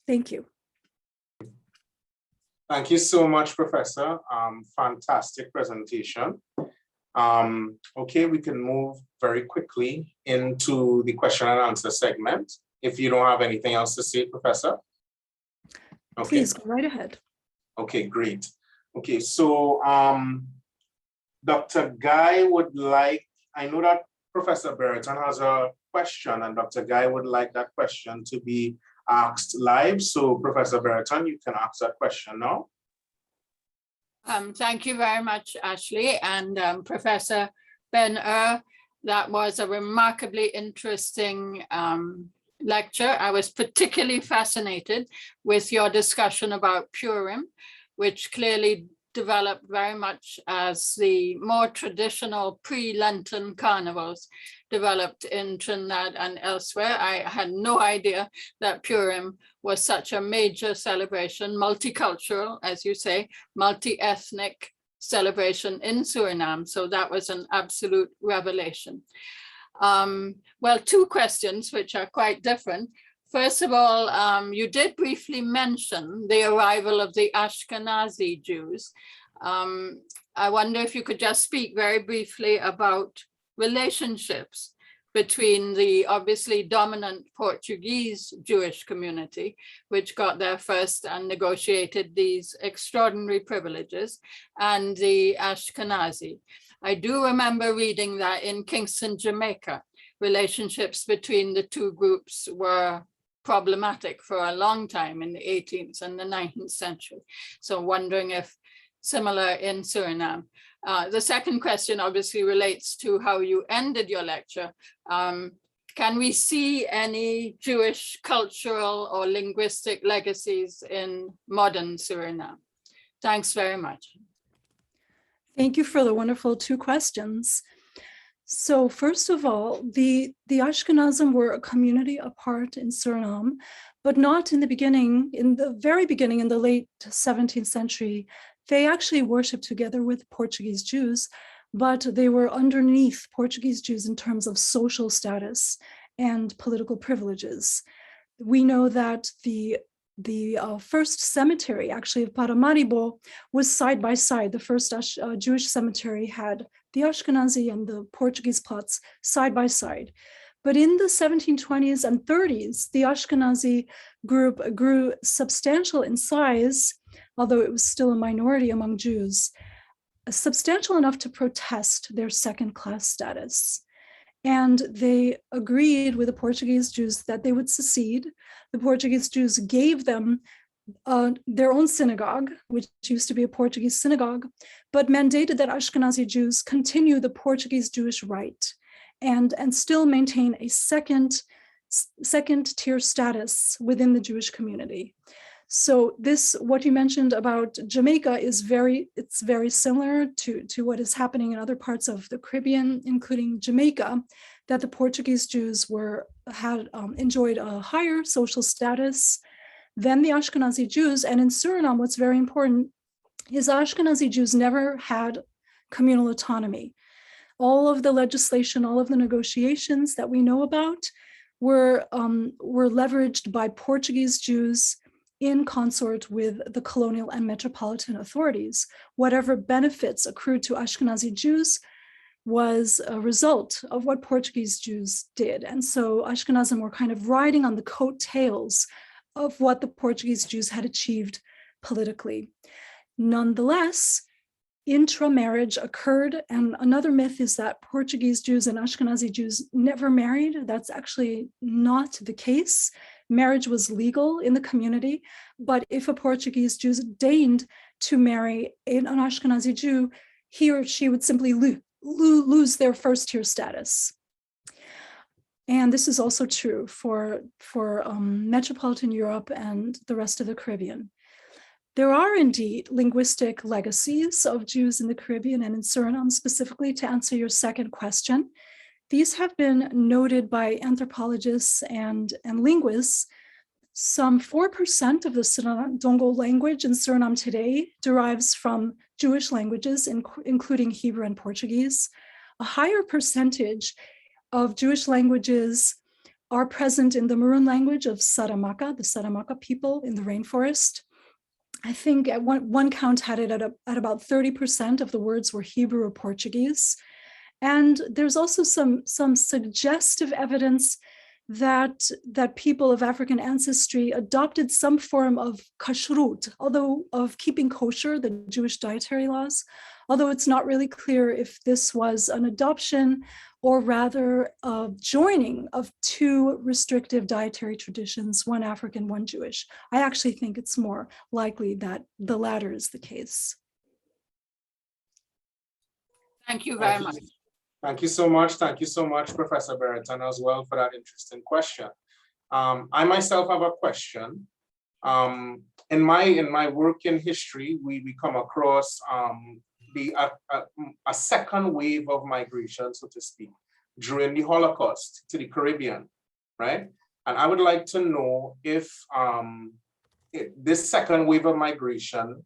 Thank you. Thank you so much, Professor. Fantastic presentation. Okay, we can move very quickly into the question and answer segment. If you don't have anything else to say, Professor. Okay. Please go right ahead. Okay, great. Okay, so Dr. Guy would like, I know that Professor Brereton has a question, and Dr. Guy would like that question to be asked live. So Professor Brereton, you can ask that question now. Thank you very much, Ashley, and Professor Ben-Ur. That was a remarkably interesting lecture. I was particularly fascinated with your discussion about Purim, which clearly developed very much as the more traditional pre-Lenten carnivals developed in Trinidad and elsewhere. I had no idea that Purim was such a major celebration, multicultural, as you say, multi-ethnic celebration in Suriname. So that was an absolute revelation. Well, two questions which are quite different. First of all, you did briefly mention the arrival of the Ashkenazi Jews. I wonder if you could just speak very briefly about relationships between the obviously dominant Portuguese Jewish community, which got there first and negotiated these extraordinary privileges, and the Ashkenazi. I do remember reading that in Kingston, Jamaica, relationships between the two groups were problematic for a long time in the 18th and the 19th century. So wondering if similar in Suriname. The second question obviously relates to how you ended your lecture. Can we see any Jewish cultural or linguistic legacies in modern Suriname? Thanks very much. Thank you for the wonderful two questions. So first of all, the Ashkenazim were a community apart in Suriname, but not in the beginning, in the very beginning, in the late 17th century. They actually worshiped together with Portuguese Jews, but they were underneath Portuguese Jews in terms of social status and political privileges. We know that the first cemetery, actually, of Paramaribo was side by side. The first Jewish cemetery had the Ashkenazi and the Portuguese plots side by side. But in the 1720s and 30s, the Ashkenazi group grew substantial in size, although it was still a minority among Jews, substantial enough to protest their second-class status. And they agreed with the Portuguese Jews that they would secede. The Portuguese Jews gave them their own synagogue, which used to be a Portuguese synagogue, but mandated that Ashkenazi Jews continue the Portuguese Jewish rite and still maintain a second-tier status within the Jewish community. So this, what you mentioned about Jamaica, is very similar to what is happening in other parts of the Caribbean, including Jamaica, that the Portuguese Jews had enjoyed a higher social status than the Ashkenazi Jews. And in Suriname, what's very important is Ashkenazi Jews never had communal autonomy. All of the legislation, all of the negotiations that we know about were leveraged by Portuguese Jews in consort with the colonial and metropolitan authorities. Whatever benefits accrued to Ashkenazi Jews was a result of what Portuguese Jews did. And so Ashkenazim were kind of riding on the coattails of what the Portuguese Jews had achieved politically. Nonetheless, intramarriage occurred, and another myth is that Portuguese Jews and Ashkenazi Jews never married. That's actually not the case. Marriage was legal in the community, but if a Portuguese Jew deigned to marry an Ashkenazi Jew, he or she would simply lose their first-tier status. And this is also true for metropolitan Europe and the rest of the Caribbean. There are indeed linguistic legacies of Jews in the Caribbean and in Suriname specifically, to answer your second question. These have been noted by anthropologists and linguists. Some 4% of the Dongo language in Suriname today derives from Jewish languages, including Hebrew and Portuguese. A higher percentage of Jewish languages are present in the Maroon language of Saramaka, the Saramaka people in the rainforest. I think at one count had it at about 30% of the words were Hebrew or Portuguese. And there's also some suggestive evidence that people of African ancestry adopted some form of kashrut, although of keeping kosher, the Jewish dietary laws, although it's not really clear if this was an adoption or rather a joining of two restrictive dietary traditions, one African, one Jewish. I actually think it's more likely that the latter is the case. Thank you very much. Thank you so much. Thank you so much, Professor Brereton, as well, for that interesting question. I myself have a question. In my work in history, we come across a second wave of migration, so to speak, during the Holocaust to the Caribbean, right? And I would like to know if this second wave of migration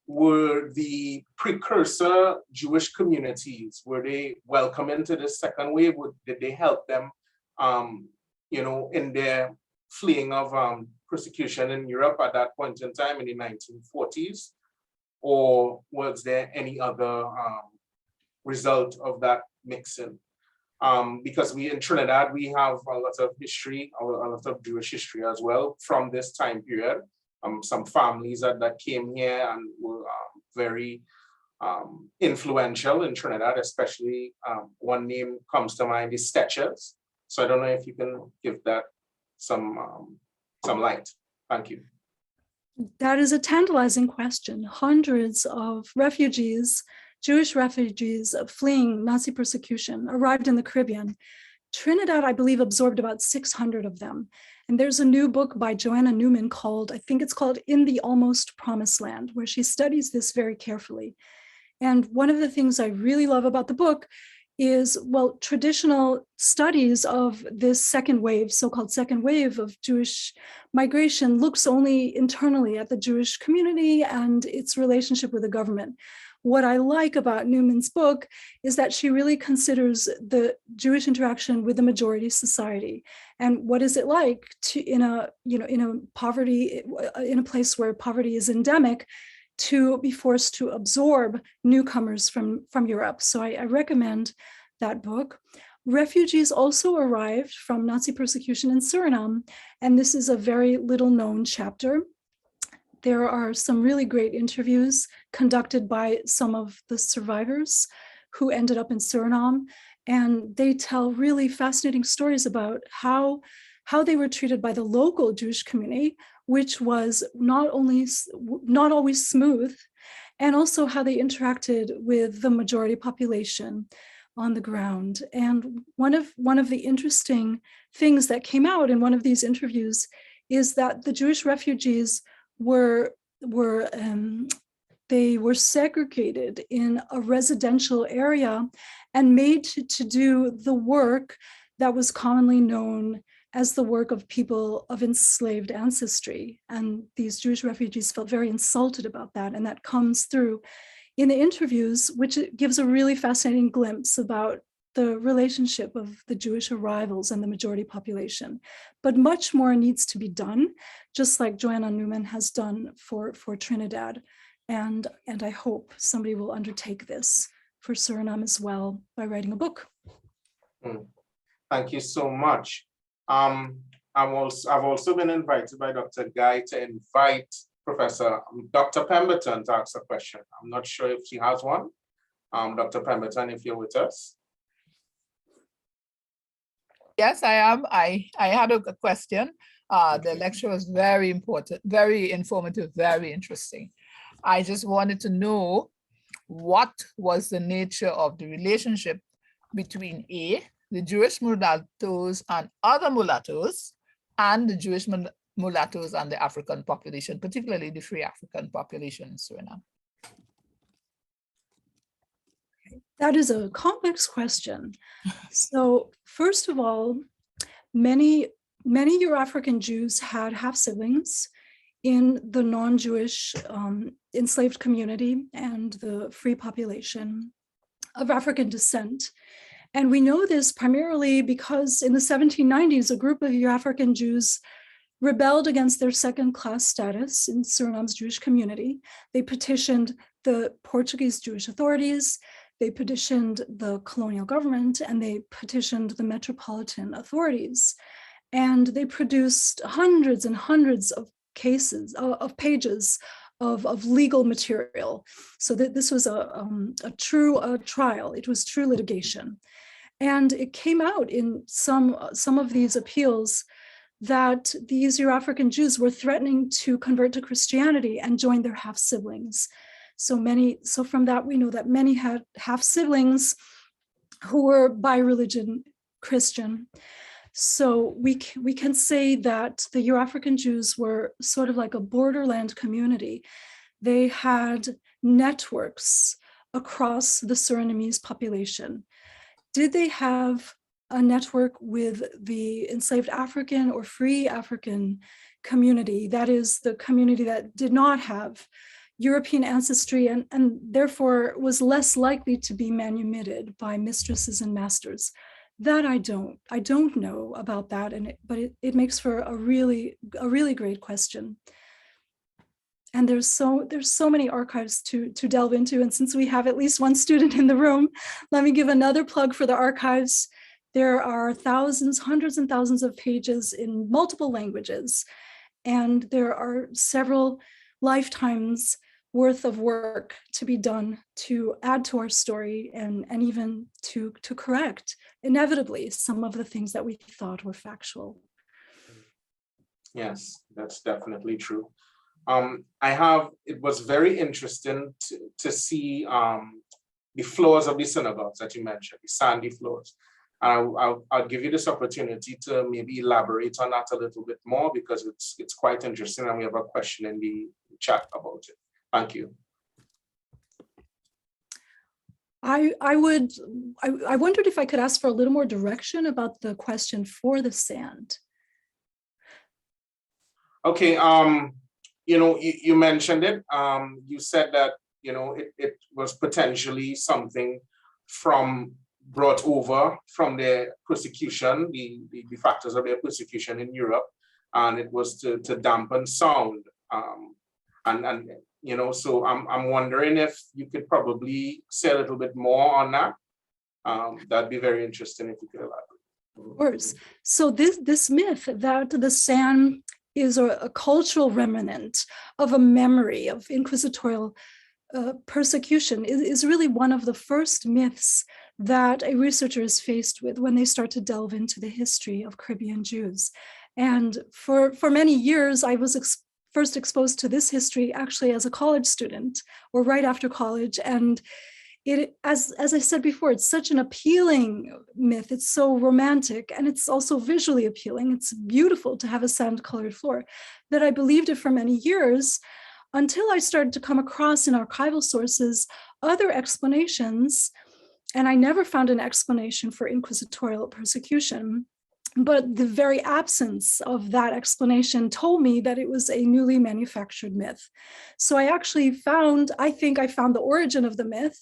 were the precursor Jewish communities, were they welcome into this second wave? Did they help them, in their fleeing of persecution in Europe at that point in time in the 1940s? Or was there any other result of that mixing? Because in Trinidad, we have a lot of history, a lot of Jewish history as well from this time period. Some families that came here and were very influential in Trinidad, especially one name comes to mind, the Stetchers. So I don't know if you can give that some light. Thank you. That is a tantalizing question. Hundreds of refugees, Jewish refugees fleeing Nazi persecution, arrived in the Caribbean. Trinidad, I believe, absorbed about 600 of them. And there's a new book by Joanna Newman called, I think it's called In the Almost Promised Land, where she studies this very carefully. And one of the things I really love about the book is, well, traditional studies of this second wave, so-called second wave of Jewish migration, looks only internally at the Jewish community and its relationship with the government. What I like about Newman's book is that she really considers the Jewish interaction with the majority society, and what is it like to in a place where poverty is endemic, to be forced to absorb newcomers from Europe. So I recommend that book. Refugees also arrived from Nazi persecution in Suriname, and this is a very little known chapter. There are some really great interviews conducted by some of the survivors who ended up in Suriname, and they tell really fascinating stories about how they were treated by the local Jewish community, which was not always smooth, and also how they interacted with the majority population on the ground. And one of the interesting things that came out in one of these interviews is that the Jewish refugees were segregated in a residential area and made to do the work that was commonly known as the work of people of enslaved ancestry. And these Jewish refugees felt very insulted about that. And that comes through in the interviews, which gives a really fascinating glimpse about the relationship of the Jewish arrivals and the majority population. But much more needs to be done, just like Joanna Newman has done for Trinidad. And I hope somebody will undertake this for Suriname as well by writing a book. Thank you so much. I've also been invited by Dr. Guy to invite Professor Dr. Pemberton to ask a question. I'm not sure if she has one. Dr. Pemberton, if you're with us. Yes, I am. I had a question. The lecture was very important, very informative, very interesting. I just wanted to know what was the nature of the relationship between the Jewish mulattoes and other mulattoes, and the Jewish mulattoes and the African population, particularly the free African population in Suriname. That is a complex question. So first of all, many Euro-African Jews had half-siblings in the non-Jewish enslaved community and the free population of African descent. And we know this primarily because in the 1790s, a group of Euro-African Jews rebelled against their second-class status in Suriname's Jewish community. They petitioned the Portuguese Jewish authorities, they petitioned the colonial government, and they petitioned the metropolitan authorities. And they produced hundreds and hundreds of pages of legal material. So that this was a true trial. It was true litigation. And it came out in some of these appeals that these Euro-African Jews were threatening to convert to Christianity and join their half-siblings. So from that, we know that many had half-siblings who were by religion Christian. So we can say that the Euro-African Jews were sort of like a borderland community. They had networks across the Surinamese population. Did they have a network with the enslaved African or free African community? That is the community that did not have European ancestry and therefore was less likely to be manumitted by mistresses and masters. That I don't know about that, but it makes for a really great question. And there's so many archives to delve into. And since we have at least one student in the room, let me give another plug for the archives. There are thousands, hundreds and thousands of pages in multiple languages. And there are several lifetimes worth of work to be done to add to our story and even to correct, inevitably, some of the things that we thought were factual. Yes, that's definitely true. It was very interesting to see the floors of the synagogues that you mentioned, the sandy floors. I'll give you this opportunity to maybe elaborate on that a little bit more, because it's quite interesting, and we have a question in the chat about it. Thank you. I wondered if I could ask for a little more direction about the question for the sand. Okay, you mentioned it. You said that, it was potentially something brought over from their persecution, the factors of their persecution in Europe, and it was to dampen sound. So I'm wondering if you could probably say a little bit more on that. That'd be very interesting if you could elaborate. Of course. So this myth that the sand is a cultural remnant of a memory of inquisitorial persecution is really one of the first myths that a researcher is faced with when they start to delve into the history of Caribbean Jews. And for many years, I was first exposed to this history actually as a college student, or right after college. And it, as I said before, it's such an appealing myth. It's so romantic, and it's also visually appealing. It's beautiful to have a sand-colored floor, that I believed it for many years, until I started to come across in archival sources other explanations. And I never found an explanation for inquisitorial persecution. But the very absence of that explanation told me that it was a newly manufactured myth. So I actually I think I found the origin of the myth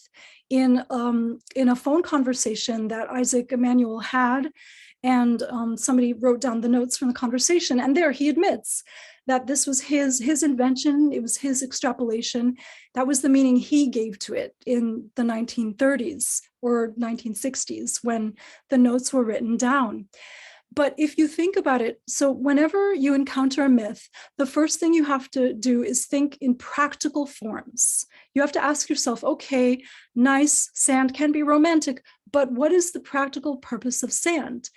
in a phone conversation that Isaac Emanuel had, and somebody wrote down the notes from the conversation, and there he admits that this was his invention, it was his extrapolation. That was the meaning he gave to it in the 1930s or 1960s when the notes were written down. But if you think about it, so whenever you encounter a myth, the first thing you have to do is think in practical forms. You have to ask yourself, okay, nice, sand can be romantic, but what is the practical purpose of sand?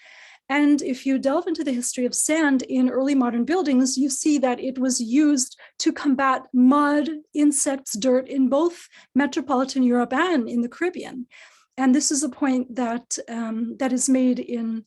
And if you delve into the history of sand in early modern buildings, you see that it was used to combat mud, insects, dirt in both metropolitan Europe and in the Caribbean. And this is a point that is made in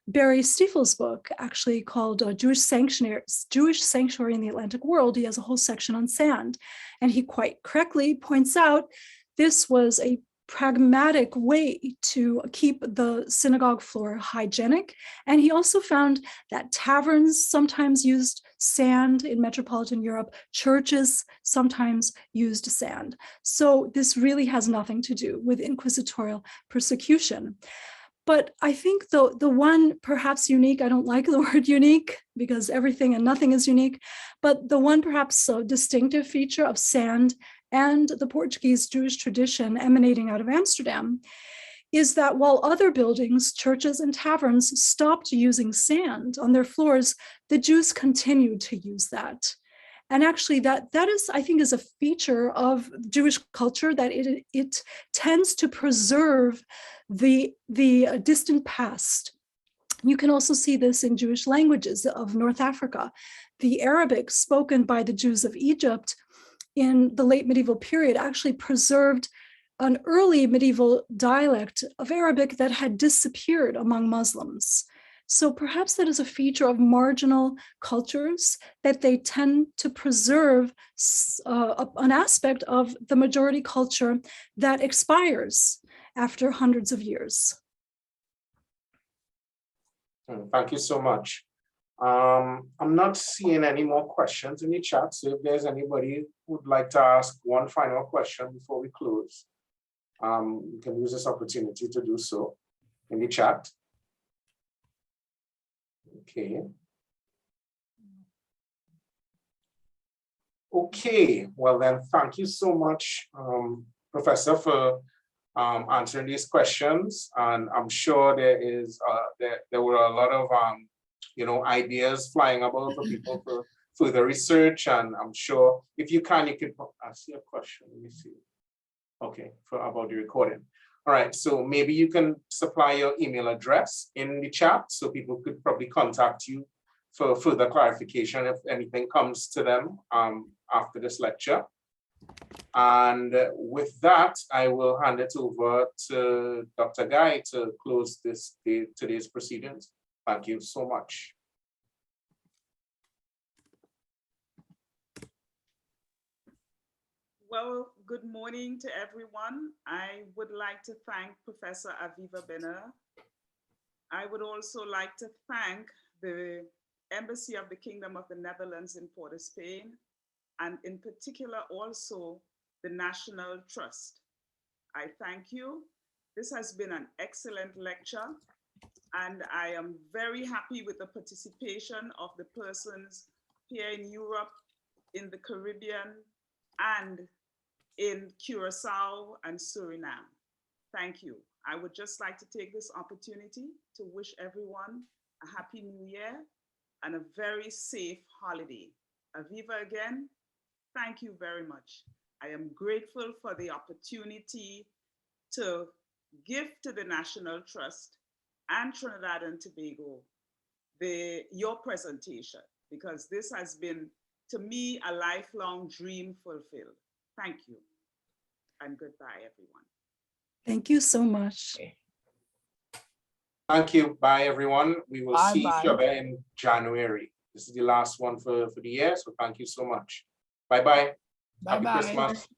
Barry Stiefel's book, actually called Jewish Sanctuary in the Atlantic World. He has a whole section on sand, and he quite correctly points out this was a pragmatic way to keep the synagogue floor hygienic. And he also found that taverns sometimes used sand in metropolitan Europe, churches sometimes used sand. So this really has nothing to do with inquisitorial persecution. But I think the one perhaps unique, I don't like the word unique because everything and nothing is unique, but the one perhaps distinctive feature of sand and the Portuguese Jewish tradition emanating out of Amsterdam is that while other buildings, churches and taverns stopped using sand on their floors, the Jews continued to use that. And actually that is, I think, is a feature of Jewish culture, that it tends to preserve the distant past. You can also see this in Jewish languages of North Africa. The Arabic spoken by the Jews of Egypt in the late medieval period actually preserved an early medieval dialect of Arabic that had disappeared among Muslims. So perhaps that is a feature of marginal cultures, that they tend to preserve an aspect of the majority culture that expires after hundreds of years. Thank you so much. I'm not seeing any more questions in the chat, so if there's anybody who would like to ask one final question before we close, you can use this opportunity to do so in the chat. Okay. Okay, well then, thank you so much, Professor, for answering these questions. And I'm sure there were a lot of ideas flying about for people for further research. And I'm sure if you can I see a question. Let me see. Okay, about the recording. All right, so maybe you can supply your email address in the chat so people could probably contact you for further clarification if anything comes to them after this lecture. And with that, I will hand it over to Dr. Guy to close today's proceedings. Thank you so much. Well, good morning to everyone. I would like to thank Professor Aviva Benner. I would also like to thank the Embassy of the Kingdom of the Netherlands in Port of Spain, and in particular also the National Trust. I thank you. This has been an excellent lecture, and I am very happy with the participation of the persons here in Europe, in the Caribbean, and in Curaçao and Suriname. Thank you. I would just like to take this opportunity to wish everyone a happy new year and a very safe holiday. Aviva again, thank you very much. I am grateful for the opportunity to give to the National Trust and Trinidad and Tobago your presentation, because this has been, to me, a lifelong dream fulfilled. Thank you, and goodbye, everyone. Thank you so much. Thank you. Bye, everyone. We will see Bye-bye. each other in January. This is the last one for the year, so thank you so much. Bye-bye. Happy Bye-bye. Christmas.